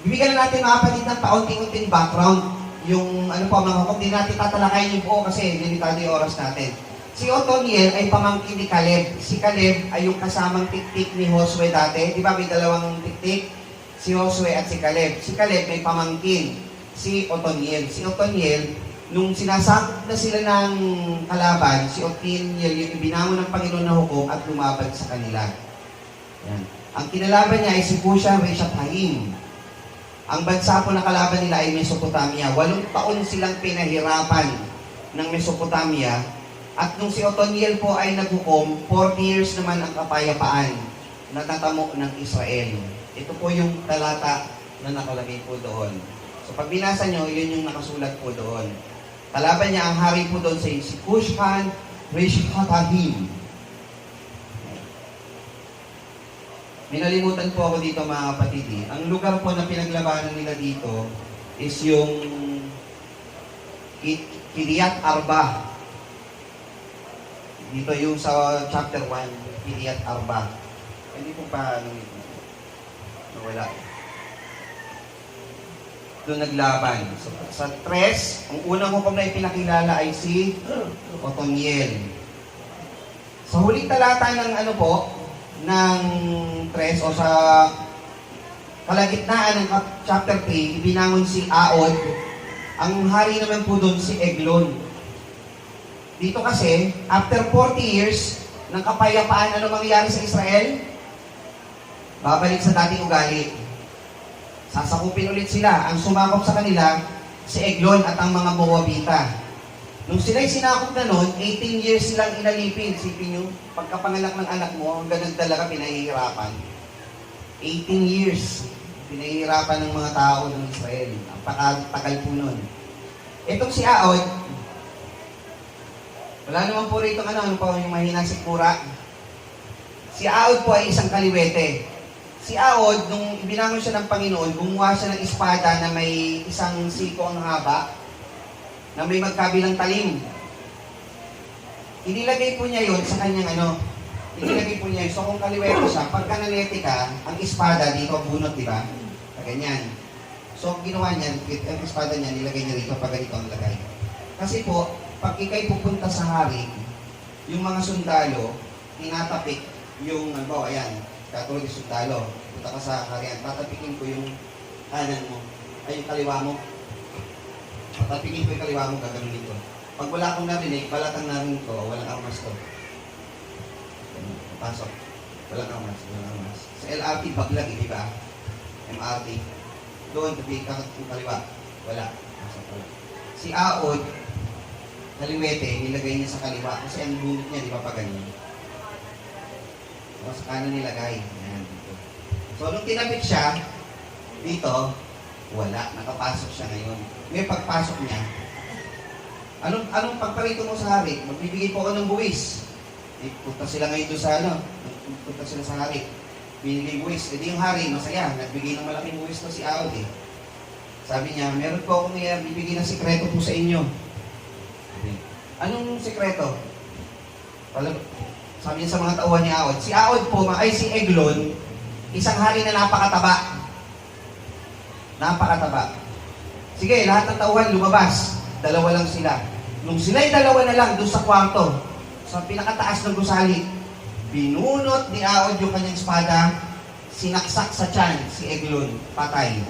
bibigyan na natin mga kapatid ng paunting-unting background. Yung mga Hukom, di natin tatalakayin yung buo kasi limitado yung oras natin. Si Othniel ay pamangkin ni Caleb. Si Caleb ay yung kasamang tiktik ni Josue dati. Di ba may dalawang tiktik? Si Josue at si Caleb. Si Caleb may pamangkin, si Othniel. Si Othniel, nung sinasakop na sila ng kalaban, si Othniel yung ibinangon ng Panginoon na hukom at lumaban sa kanila. Yan. Ang kinalaban niya ay si Cushan Rishathaim. Ang bansa po na kalaban nila ay Mesopotamia. 8 taon silang pinahirapan ng Mesopotamia. At nung si Othniel po ay naghukom, 40 years naman ang kapayapaan na natamo ng Israel. Ito po yung talata na nakalagay po doon. So pag binasa nyo, yun yung nakasulat po doon. Kalaban niya, ang hari po doon si Cushan Rishathaim. Minalimutan po ako dito mga kapatid. Ang lugar po na pinaglabanan nila dito is yung Kiryat Arba. Dito yung sa chapter 1, Kiryat Arba. Hindi po pa wala. Doon naglaban. So, sa 3, ang unang hukom na ipinakilala ay si Othniel. Sa huling talata ng ng 3 o sa kalagitnaan ng chapter 3, ibinangon si Aod. Ang hari naman po doon si Eglon. Dito kasi, after 40 years ng kapayapaan, ano mangyayari sa Israel? Babalik sa dating ugali. Sasakupin ulit sila. Ang sumakop sa kanila, si Eglon at ang mga Moabita. Nung sila'y sinakop na noon, 18 years silang inalipin. Sipin nyo, pagkapanganak ng anak mo, hanggang nagdala ka, pinahihirapan. 18 years, pinahihirapan ng mga tao ng Israel. Ang tagal po noon. Itong si Aod, wala naman po rito ano po yung mahina si Kura. Si Aod po ay isang kaliwete. Si Aod, nung ibinangon siya ng Panginoon, gumawa siya ng espada na may isang siko ang haba, na may magkabilang talim. Inilagay po niya yon sa kanyang inilagay po niya yun. So kung kaliwete siya, pagka nalete ka, ang espada dito bunot, di ba? Ganyan. So ginawa niya, ang espada niya, nilagay niya rito pag ganito ang lagay. Kasi po, pag ikay pupunta sa hari, yung mga sundalo, tinatapik yung, ayan, katulad ng sundalo. Punta ka sa harian, tatapikin ko yung kanan mo, ay yung kaliwa mo. Tatapikin ko yung kaliwa mo, gaganunin ko. Pag wala akong narinig, balatang narinig ko, walang armas to. Pasok. Walang armas, walang armas. Sa LRT, baglag, di ba? MRT. Doon, tabi ka yung kaliwa. Wala. Pasok, wala. Si Aod, kaliwete, nilagay niya sa kaliwa. Kasi ang bunot niya, di ba pa ganyan? O, sa kanan nilagay. Ayan, dito. So, nung tinapit siya, dito, wala. Nakapasok siya ngayon. May pagpasok niya. Anong pagparito mo sa hari? Magbibigay po ako ng buwis. Punta sila ngayon doon sa punta sila sa hari. Binigay buwis. E di yung hari, masaya. Nagbigay ng malaking buwis to si Aod eh. Sabi niya, meron po akong bibigay ng sikreto po sa inyo. Anong sikreto? Sabi niya sa mga tauhan ni Aod. Si Aod po, ay si Eglon, isang hari na napakataba. Napakataba. Sige, lahat ng tauhan lumabas. Dalawa lang sila. Nung sila'y dalawa na lang doon sa kwarto, sa pinakataas ng gusali, binunot ni Aod yung kanyang espada, sinaksak sa tiyan si Eglon, patay.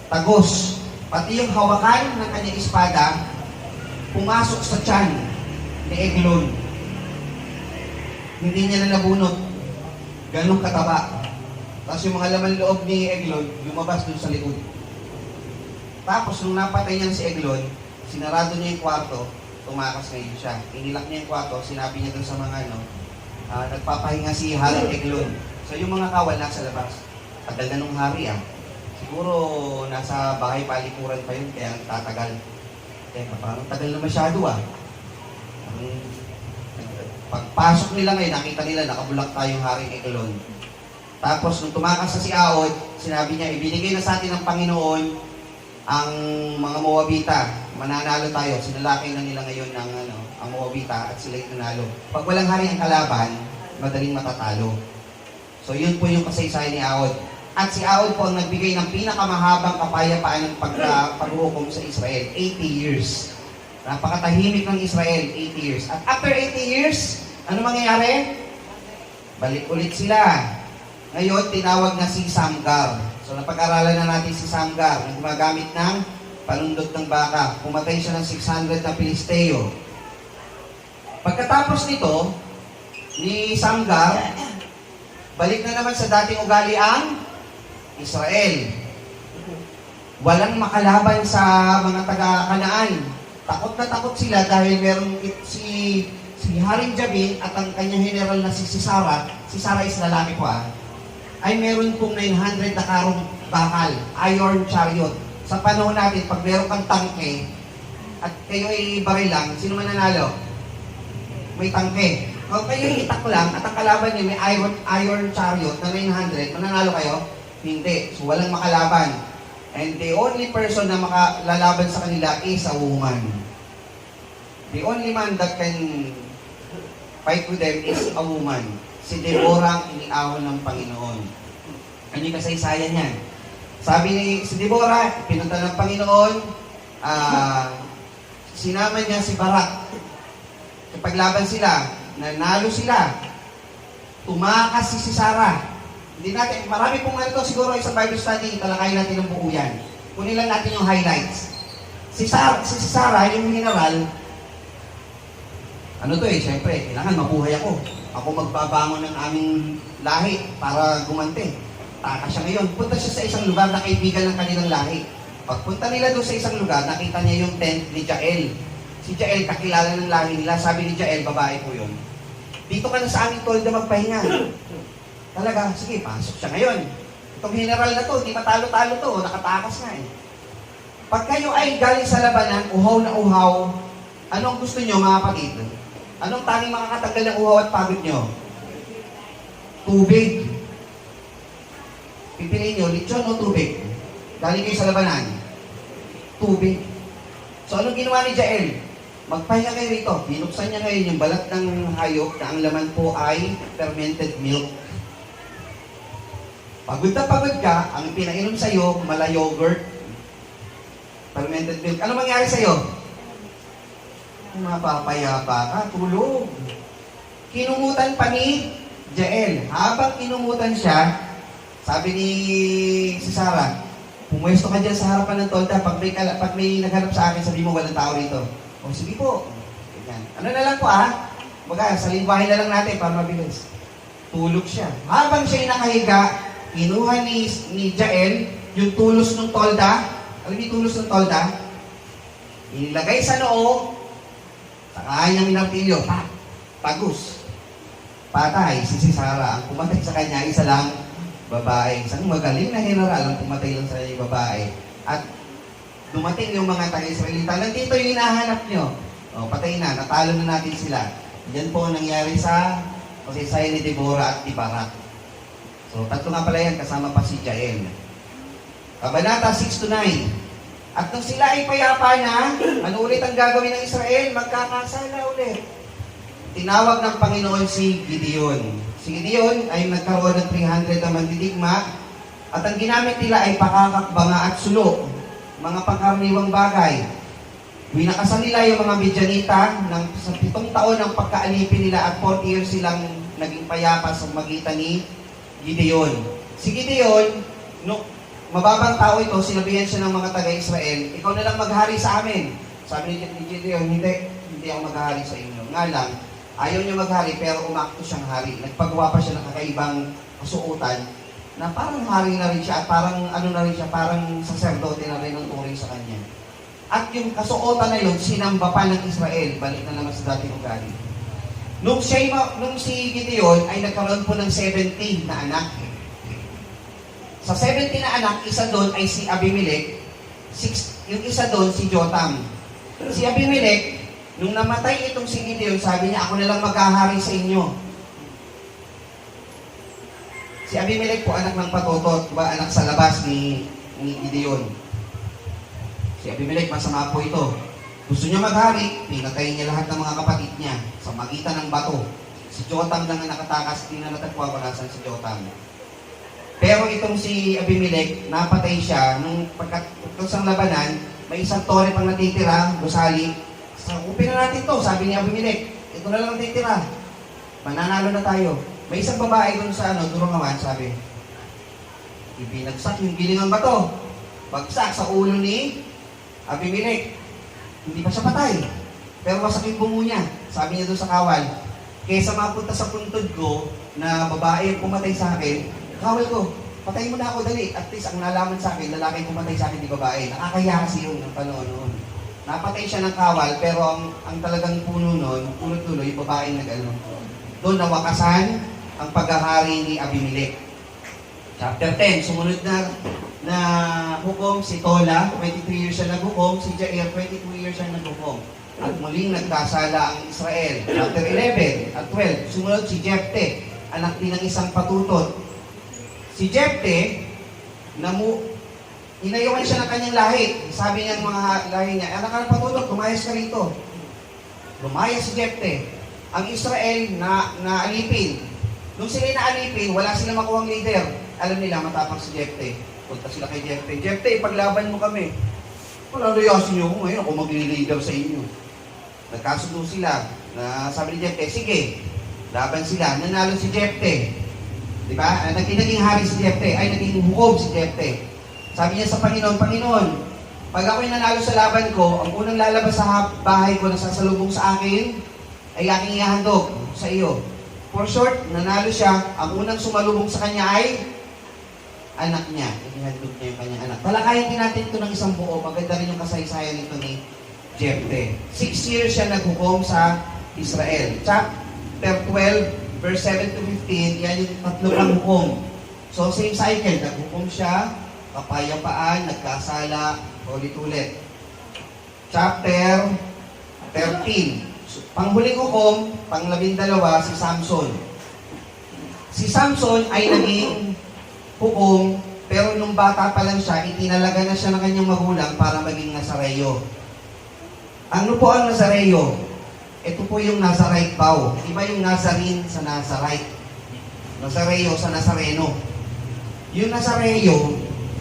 Tagos, pati yung hawakan ng kanyang espada, pumasok sa tiyan ni Eglon. Hindi niya na nabunot. Ganong kataba. Tapos yung mga laman loob ni Eglon, lumabas dun sa likod. Tapos nung napatay niya si Eglon, sinarado niya yung kwarto, tumakas ngayon siya. Inilak niya yung kwarto, sinabi niya dun sa mga nagpapahinga si Hari Eglon. So yung mga kawal nasa labas. Tagal na nung hari Siguro nasa bahay palikuran pa yun, kaya tatagal. Teka, parang tagal na masyado Pagpasok nila ngayon, nakita nila, nakabulak tayong Hari Eglon. Tapos nung tumakas na si Aod, sinabi niya, ibinigay na sa atin ng Panginoon ang mga Moabita. Mananalo tayo. Sinalakay na nila ngayon ng ang Moabita at sila'y nanalo. Pag walang hari ang kalaban, madaling matatalo. So yun po yung kasaysayan ni Aod. At si Aod po ang nagbigay ng pinakamahabang kapayapaan ng paghuhukom sa Israel. 80 years. Napakatahimik ng Israel, 80 years. At after 80 years, ano mangyayari? Balik ulit sila. Ngayon, tinawag na si Samgar. So, napag-aralan na natin si Samgar na gumagamit ng panundot ng baka. Pumatay siya ng 600 na Pilisteo. Pagkatapos nito, ni Samgar, balik na naman sa dating ugali ang Israel. Walang makalaban sa mga taga-Kanaan. Takot na takot sila dahil meron si Haring Jabin at ang kanyang general na si Sisara. Si Sisara is lalaki po ay meron pong 900 na karong bakal, iron chariot. Sa panahon natin, pag meron kang tangke at kayo ay baril lang, sino man nanalo? May tangke. Kung kayo itak lang at ang kalaban niyo may iron chariot na 900, mananalo kayo? Hindi. So walang makalaban. And the only person na makalalaban sa kanila is a woman. The only man that can fight with them is a woman. Si Deborah ang iniahon ng Panginoon. Ano yung kasaysayan niyan? Sabi ni si Deborah, pinunta ng Panginoon, sinama niya si Barak. Kapag laban sila, nanalo sila. Tumakas si Sisara. Hindi natin, marami pong siguro isang Bible study, talakayin natin ng buo yan. Kunin lang natin yung highlights. Si Sisara, yung general, siyempre, kailangan mabuhay ako. Ako magbabangon ng aming lahi para gumante. Taka siya ngayon. Punta siya sa isang lugar na kaibigan ng kanilang lahi. Pagpunta nila doon sa isang lugar, nakita niya yung tent ni Jael. Si Jael, kakilala ng lahi nila. Sabi ni Jael, babae po yun. Dito ka na sa aming tolda magpahinga. Talaga, sige, pasok siya ngayon. Itong general na to, di matalo-talo to, nakatakas nga Pag kayo ay galing sa labanan, uhaw na uhaw, anong gusto nyo mga kapatid? Anong tanging makakatanggal ng uhaw at pagod nyo? Tubig. Pipiliin nyo, lechon o tubig? Galing kayo sa labanan. Tubig. So anong ginawa ni Jael? Magpahinga kayo rito. Binuksan niya ngayon yung balat ng hayop na ang laman po ay fermented milk. Pagod na pagod ka, ang pinainom sa'yo, mala yogurt, fermented milk. Ano mangyari sa'yo? Mapapayapa ka, tulog. Kinumutan pa ni Jael. Habang inumutan siya, sabi ni si Sarah, pumwesto ka dyan sa harapan ng tolda. Pag may naghanap sa akin, sabi mo walang tao rito. O sige po. Ganyan. Ano na lang po Baga, sa lingwahe na lang natin para mabilis. Tulog siya. Habang siya'y nakahiga, kinuha ni Jael yung tulos ng tolda. Alam niyo yung tulos ng tolda? Inilagay sa noo, sa kanyang minartilyo. Tagus. Patay si Sarah. Ang pumatay sa kanya, isa lang babae. Isang magaling na general ang pumatay lang sa babae. At dumating yung mga taga-Israelita. Nandito yung hinahanap nyo. O, patay na. Natalo na natin sila. Yan po ang nangyari sa kasaysayan ni Deborah at ni Barak. So, tatlo nga pala yan, kasama pa si Jael. Kabanata 6-9. At nung sila ay payapa na, ano ulit ang gagawin ng Israel? Magkakasala ulit. Tinawag ng Panginoon si Gideon. Si Gideon ay nagkaroon ng 300 na mandidigma at ang ginamit nila ay pakakakbanga at sulo, mga pangkaraniwang bagay. Winakasan nila yung mga Midyanita sa 7 taon ng pagkaalipin nila at 40 years silang naging payapa sa magitan ni Gideon. Si Gideon, mababang tao ito, sinabihan siya ng mga taga-Israel, ikaw na lang maghari sa amin. Sabi ni Gideon, hindi ako maghari sa inyo. Nga lang, ayaw niya maghari pero umakto siyang hari. Nagpagawa pa siya ng kakaibang kasuotan na parang hari na rin siya at parang parang saserdote na rin ang turing sa kanya. At yung kasuotan na yun, sinamba pa ng Israel. Balik na naman sa dating ugali. Nung si Gideon ay nagkaroon po ng 70 na anak. Sa 70 na anak, isa doon ay si Abimelech, yung isa doon si Jotam. Si Abimelech, nung namatay itong si Gideon, sabi niya, ako na lang maghahari sa inyo. Si Abimelech po anak ng patotot, anak sa labas ni Gideon. Si Abimelech, masama po ito. Gusto niya maghari, pinatay niya lahat ng mga kapatid niya sa magitan ng bato. Si Jotam lang ang nakatakas, di na natagpuan kung nasan si Jotam. Pero itong si Abimelech, napatay siya nung pagkatapos ng labanan, may isang tore pang natitira, gusali. Upin na natin to, sabi ni Abimelech. Ito na lang natitira. Mananalo na tayo. May isang babae dun sa Durangawan, sabi. Ibinagsak yung gilingan bato. Bagsak sa ulo ni Abimelech. Hindi pa siya patay. Pero masakit bungo niya. Sabi niya doon sa kawal, kaysa mapunta sa puntod ko na babae yung pumatay sa akin, kawal ko, patay mo na ako dali. At least ang nalaman sa akin, lalaki yung pumatay sa akin, di babae. Nakakaya kasi yung panahon noon. Napatay siya ng kawal, pero ang talagang puno noon, tuloy-tuloy, yung babae doon nawakasan ang paghahari ni Abimelech. Chapter 10, sumunod na hukom si Tola, 23 years siya naghukom, si Jair, 22 years siya naghukom. At muling nagkasala ang Israel. Chapter 11 at 12, sumunod si Jepte, anak din ng isang patutot. Si Jepte, inayawan siya ng kanyang lahi. Sabi niya ng mga lahi niya, anak ka ng patutot, lumayas ka rito. Lumayas si Jepte. Ang Israel na alipin. Nung sila naalipin, wala silang makuhang leader. Alam nila, matapang si Jepte. Punta sila kay Jepte. Jepte, paglaban mo kami. Wala, layasin niyo ako ngayon. Ako magli-leader sa inyo. Nagkasundo sila. Sabi ni Jepte, sige. Laban sila. Nanalo si Jepte. Diba? Naging hari si Jepte. Ay, naging hukom si Jepte. Sabi niya sa Panginoon, Panginoon, pag ako'y nanalo sa laban ko, ang unang lalabas sa bahay ko na sasalubong sa akin, ay aking ihahandog sa iyo. For short, nanalo siya. Ang unang sumalubong sa kanya ay anak niya. Ihandog niya yung kanyang anak. Talakayin din natin ito ng isang buo. Maganda rin yung kasaysayan nito ni Jepte. 6 years siya naghukom sa Israel. Chapter 12, verse 7 to 15, yan yung tatlo pang hukom. So, same cycle. Naghukom siya, kapayapaan, nagkasala, ulit-ulit. Chapter 13. Panghuling hukom, pang-12, si Samson. Si Samson ay naging hukom, pero nung bata pa lang siya, itinalaga na siya ng kanyang magulang para maging Nazareo. Ano po ang Nazareo? Ito po yung Nazarite vow. Iba yung Nazarene sa Nazarite. Nazareo sa Nazareno. Yung Nazareo,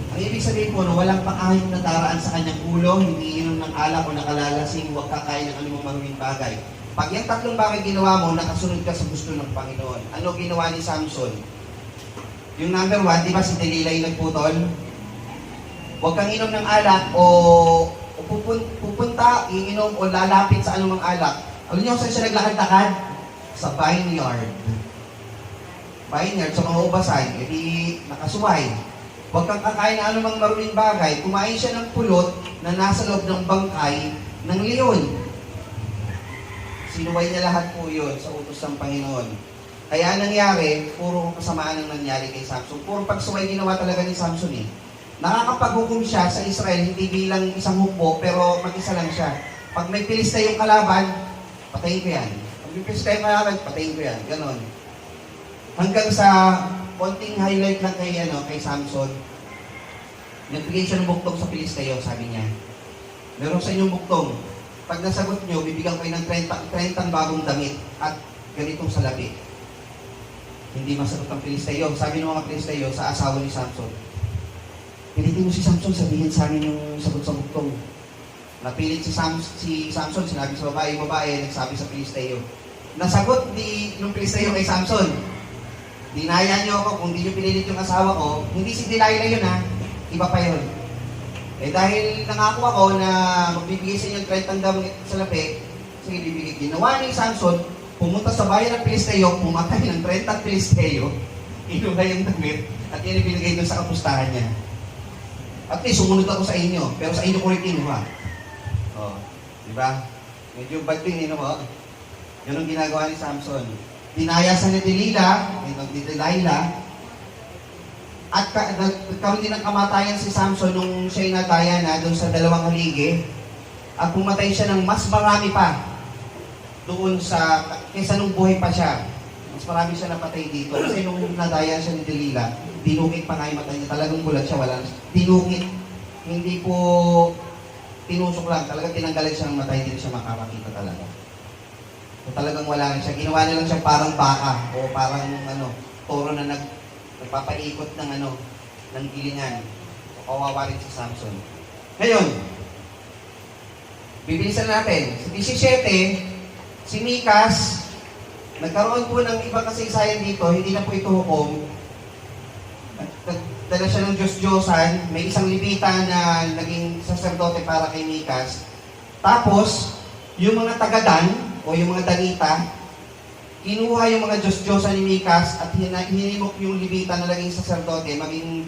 ang ibig sabihin po, no, walang pang-ahit na daraan sa kanyang ulo, hindi inom ng alak o nakalalasing, huwag kakain ng anumang maruming bagay. Pag yung tatlong bagay ginawa mo, nakasunod ka sa gusto ng Panginoon. Ano ginawa ni Samson? Yung number 1, di ba si Delilah yung nagputol? Huwag kang inom ng alak o pupunta, iinom o lalapit sa anumang alak. Alam niyo saan siya naglakad-lakad? Sa vineyard. Vineyard, sa mga ubasan, edi nakasuway. Huwag kang kakain ng anumang maruming bagay. Kumain siya ng pulot na nasa loob ng bangkay ng leon. Sinuway niya lahat po yun sa utos ng Panginoon. Kaya nangyari, puro kasamaan ang nangyari kay Samson. Puro pagsuway ginawa talaga ni Samson eh. Nakakapaghukom siya sa Israel, hindi bilang isang hukbo, pero mag-isa lang siya. Pag may Pilista yung kalaban, patayin ko yan. Pag may Pilista yung kalaban, patayin ko yan. Ganon. Hanggang sa konting highlight lang kay Samson, nagbigay siya ng buktong sa Pilisteo, sabi niya. Meron sa inyong buktong. Pag nasagot nyo, bibigyan kayo ng 30 bagong damit at ganitong salapi. Hindi masagot ang Pilisteo. Sabi ng mga Pilisteo sa asawa ni Samson, pilitin mo si Samson, sabihin sa amin yung sagot sa buktong. Napilit si Samson, sinabi sa babae, nagsabi sa Pilisteo. Nasagot ng Pilisteo kay Samson, dinaya niyo ako, kung di niyo pinilit yung asawa ko, hindi si Delilah yun ha, iba pa yun. Eh dahil nangako ako na magbibigay sa inyo ng 30 damit sa lapi, sige bibigay. Ginawa ni Samson, pumunta sa bayan ng Pilisteo, pumatay ng 30 Pilisteo, inuha yung damit, at yun ibinigay doon sa kapustahan niya. At least, sumunod ako sa inyo, pero sa inyo ko rin kinuha. Oh, di ba? Medyo bad thing, mo? Yun ang ginagawa ni Samson. Dinayasan ni Delilah, at nagkaroon din ng kamatayan si Samson nung siya'y nadaya na doon sa 2 haligi. At pumatay siya ng mas marami pa doon kaysa nung buhay pa siya. Mas marami siya napatay dito. Kasi nung nadaya siya ni Delilah, dinukit pa nga yung mata niya. Talagang bulag siya, wala. Dinukit. Hindi po tinusok lang. Talagang tinanggalan siya ng mata, hindi siya makakakita talaga. So, talagang wala rin siya. Ginawa nilang siya parang baka o parang toro na nagpapaikot ng gilingan. So, kawawa rin si Samson. Ngayon, bibilisan natin. Sa 17, si Mikas, nagkaroon po ng ibang kasaysayan dito, hindi na po ito hukom. Nagdala siya ng Diyos-Diyosan, may isang Levita na naging saserdote para kay Mikas. Tapos, yung mga tagadan, o yung mga danita, kinuha yung mga Diyos-Diyosan ni Mikas at hinimok yung Levita na naging saserdote, maging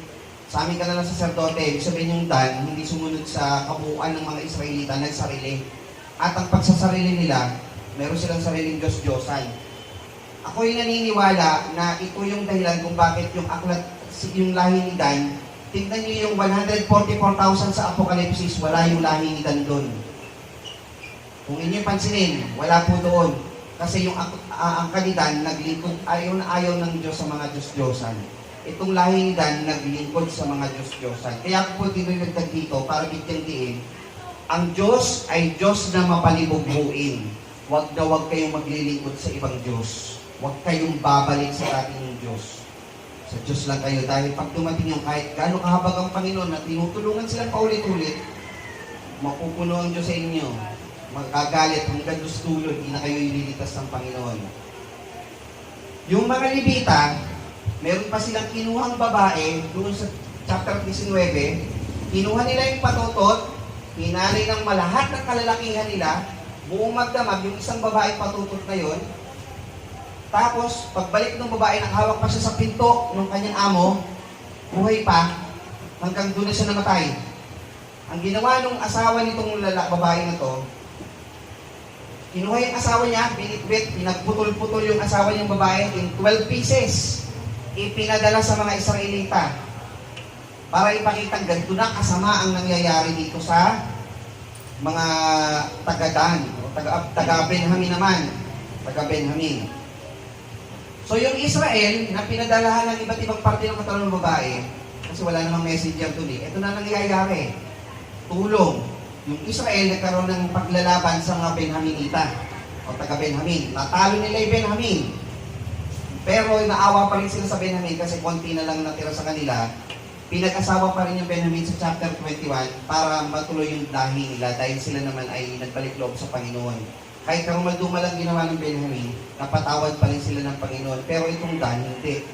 sa amin ka na lang saserdote, ibig sabihin yung Dan, hindi sumunod sa kabuuan ng mga Israelita, nagsarili. At ang pagsasarili nila, meron silang sariling Diyos-Diyosan. Ako'y naniniwala na ito yung dahilan kung bakit yung lahi ni Dan, tignan niyo yung 144,000 sa Apokalipsis, wala yung lahi ni Dan doon. Kung inyo pansinin, wala po doon. Kasi yung ang kanidan, naglingkod, ayaw ng Diyos sa mga Diyos-Diyosan. Itong lahi ni Dan, naglingkod sa mga Diyos-Diyosan. Kaya po dinulagdag dito para bigyan ang Diyos ay Diyos na mapalibugbuin. Huwag na huwag kayong maglilingkod sa ibang Diyos. Huwag kayong babalik sa ating Diyos. Sa Diyos lang kayo. Dahil pag dumating yung kahit gaano kahabag ang Panginoon na tinutulungan silang paulit-ulit, mapupuno ang Diyos sa inyo. Magkagalit hanggang dustulo, hindi na kayo ililitas ng Panginoon. Yung mga Levita, meron pa silang kinuhang babae, doon sa chapter 19, kinuha nila yung patutot, hinanay ng malahat ng kalalakihan nila, buong magdamag, yung isang babae patutot na yon. Tapos, pagbalik ng babae, nakahawak pa siya sa pinto ng kanyang amo, buhay pa, hanggang doon na siya namatay. Ang ginawa ng asawa nitong babae na to, kinuha yung asawa niya, binitbit, pinagputol-putol yung asawa niyang babae in 12 pieces. Ipinadala sa mga Israelita para ipakitang ganito na kasama ang nangyayari dito sa mga taga-Dan o taga-Benjamin naman. Taga-Benjamin. So yung Israel na pinadalahan ng iba't ibang parte ng katawan ng babae, kasi wala namang messenger doon eh. Ito na nangyayari. Tulong. Yung Israel nagkaroon ng paglalaban sa mga Benjaminita o taga-Benjamin. Natalo nila yung Benjamin. Pero naawa pa rin sila sa Benjamin kasi konti na lang natira sa kanila. Pinag-asawa pa rin yung Benjamin sa chapter 21 para matuloy yung lahi nila dahil sila naman ay nagbalik loob sa Panginoon. Kahit karumaldumal ang ginawa ng Benjamin, napatawad pa rin sila ng Panginoon. Pero itong Dan, hindi.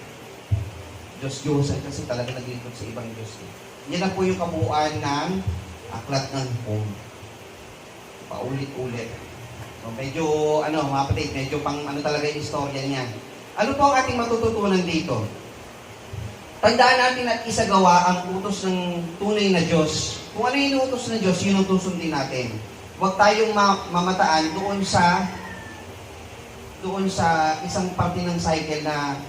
Diyos-Diyosan kasi talaga naglingkod sa ibang Diyos. Yan na po yung kabuuan ng aklat ng hukom. Paulit-ulit. So, medyo, mga kapatid, medyo pang talaga yung istorya niya. Ano po ang ating matututunan dito? Tandaan natin at isagawa ang utos ng tunay na Diyos. Kung ano yung utos ng Diyos, yun ang susundin natin. Huwag tayong mamataan doon sa isang parte ng cycle na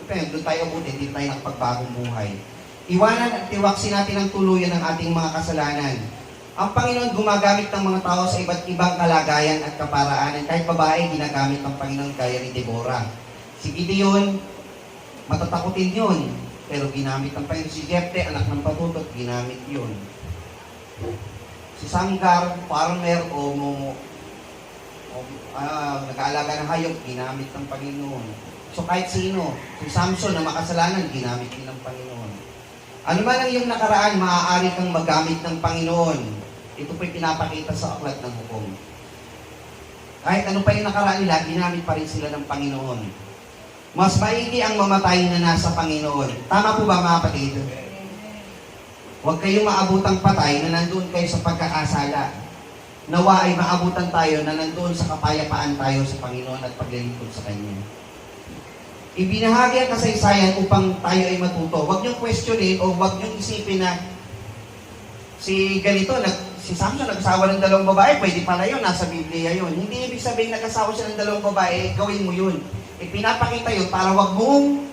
doon tayo abutin, hindi tayo nakapagbagong buhay. Iwanan at tiwaksin natin ang tuluyan ng ating mga kasalanan. Ang Panginoon gumagamit ng mga tao sa iba't ibang kalagayan at kaparaanan. Kahit babae, ginagamit ng Panginoon gaya ni Deborah. Si Gideon, matatakutin yun. Pero ginamit ng Panginoon. Si Jefte, anak ng patutot, ginamit yun. Si Sanggar, farmer nag-aalaga ng hayop, ginamit ng Panginoon. So kahit sino, si Samson na makasalanan, ginamit din ng Panginoon. Ano man ang iyong nakaraan, maaari kang magamit ng Panginoon. Ito po'y pinapakita sa aklat ng hukom. Kahit ano pa yung nakaraan nila, ginamit pa rin sila ng Panginoon. Mas maigi ang mamatay na nasa Panginoon. Tama po ba mga kapatid? Huwag kayong maabutang patay na nandoon kayo sa pagkakasala. Nawa ay maabutan tayo na nandoon sa kapayapaan tayo sa Panginoon at paglilingkod sa Kanya. Ibinahagi ang kasaysayan upang tayo ay matuto. Huwag niyong questionin o huwag niyong isipin na si Samson nag-asawa ng 2 babae, pwede pala yun, nasa Biblia yun. Hindi ibig sabihin nag-asawa siya ng 2 babae, gawin mo yun. Pinapakita yun para huwag mong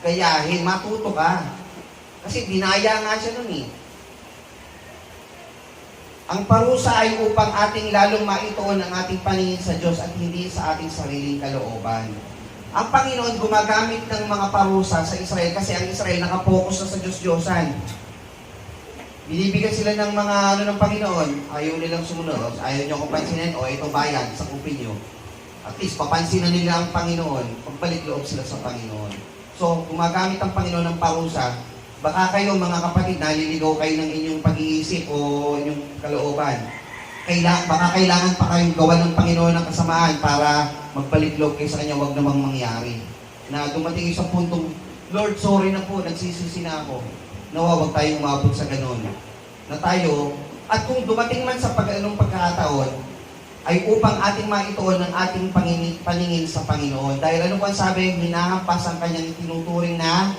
gayahin, matuto ka. Kasi dinaya nga siya nun eh. Ang parusa ay upang ating lalong maituon ang ating paningin sa Diyos at hindi sa ating sariling kalooban. Ang Panginoon gumagamit ng mga parusa sa Israel kasi ang Israel nakapokus na sa Diyos-Diyosan. Binibigyan sila ng mga ng Panginoon, ayaw nilang sumunod, ayaw niyo kong pansinin, o ito bayad, sakupin niyo. At least, papansinan nila ang Panginoon, pagbalik loob sila sa Panginoon. So, gumagamit ang Panginoon ng parusa, baka kayo mga kapatid, naliligaw kayo ng inyong pag-iisip o inyong kalooban. Baka kailangan pa kayong gawa ng Panginoon ng kasamaan para magbalik loob kayo sa Kanya, huwag namang mangyari. Na dumating sa puntong, Lord, sorry na po, nagsisisi na ako. Nawa, huwag tayong umabot sa ganun. Na tayo, at kung dumating man sa pagkakataon, ay upang ating maituon ng ating paningin sa Panginoon. Dahil ano po ang sabi, hinahampas ang Kanyang tinuturing na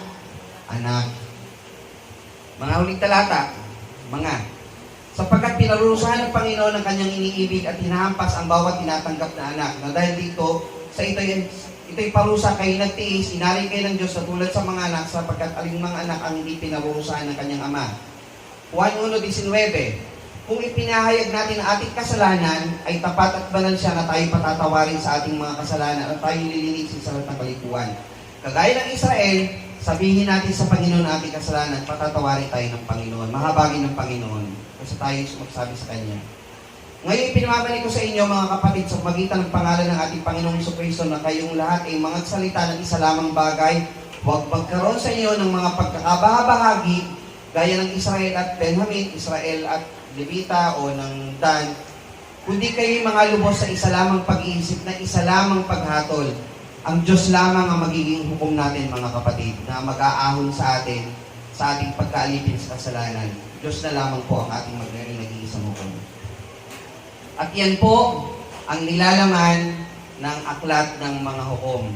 anak. Mga huling talata, sapagkat pinarurusahan ng Panginoon ang Kanyang iniibig at hinahampas ang bawat tinatanggap na anak. Na dahil dito, sa ito'y parusa kayo nagtiis, inaring kayo ng Diyos na tulad sa mga anak, sapagkat aling mga anak ang hindi pinarurusahan ng Kanyang Ama. Juan 1:19, kung ipinahayag natin ang ating kasalanan, ay tapat at banal siya na tayo patatawarin sa ating mga kasalanan at tayo lilinisin sa lahat ng kalikuan. Kagaya ng Israel, sabihin natin sa Panginoon ang ating kasalanan, patatawarin tayo ng Panginoon, mahabagin ng Panginoon, kasi tayo magsabi sa Kanya. Ngayon, pinamabalik ko sa inyo, mga kapatid, sa magitan ng pangalan ng ating Panginoong Jesucristo na kayong lahat ay mga salita ng isa lamang bagay, huwag magkaroon sa inyo ng mga pagkakabahabahagi, gaya ng Israel at Benjamin, Israel at Levita o ng Dan, kundi kayo mga lubos sa isa lamang pag-iisip na isa lamang paghatol. Ang Diyos lamang ang magiging hukom natin, mga kapatid, na mag-aahon sa atin sa ating pagkaalipin sa kasalanan. Diyos na lamang po ang ating nag-iisang hukom. At yan po ang nilalaman ng aklat ng mga hukom.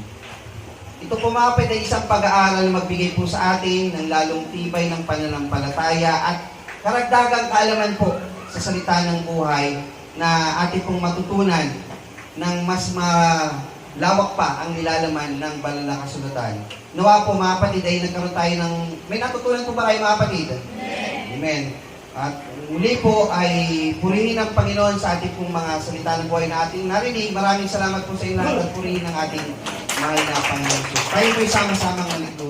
Ito po mga kapatid ay isang pag-aaral na magbigay po sa atin ng lalong tibay ng pananampalataya at karagdagang kaalaman po sa salita ng buhay na ating pong matutunan ng mas malawak pa ang nilalaman ng banal na kasulatan. Nawa po mga kapatid ay nagkaroon tayo ng... May natutunan po ba kayo mga kapatid? Amen. At muli po ay purihin ang Panginoon sa ating pong mga salita ng buhay na ating narinig. Maraming salamat po sa inyo lahat at purihin ang ating mahal na Panginoon. Tayo po sama-samang naligdo.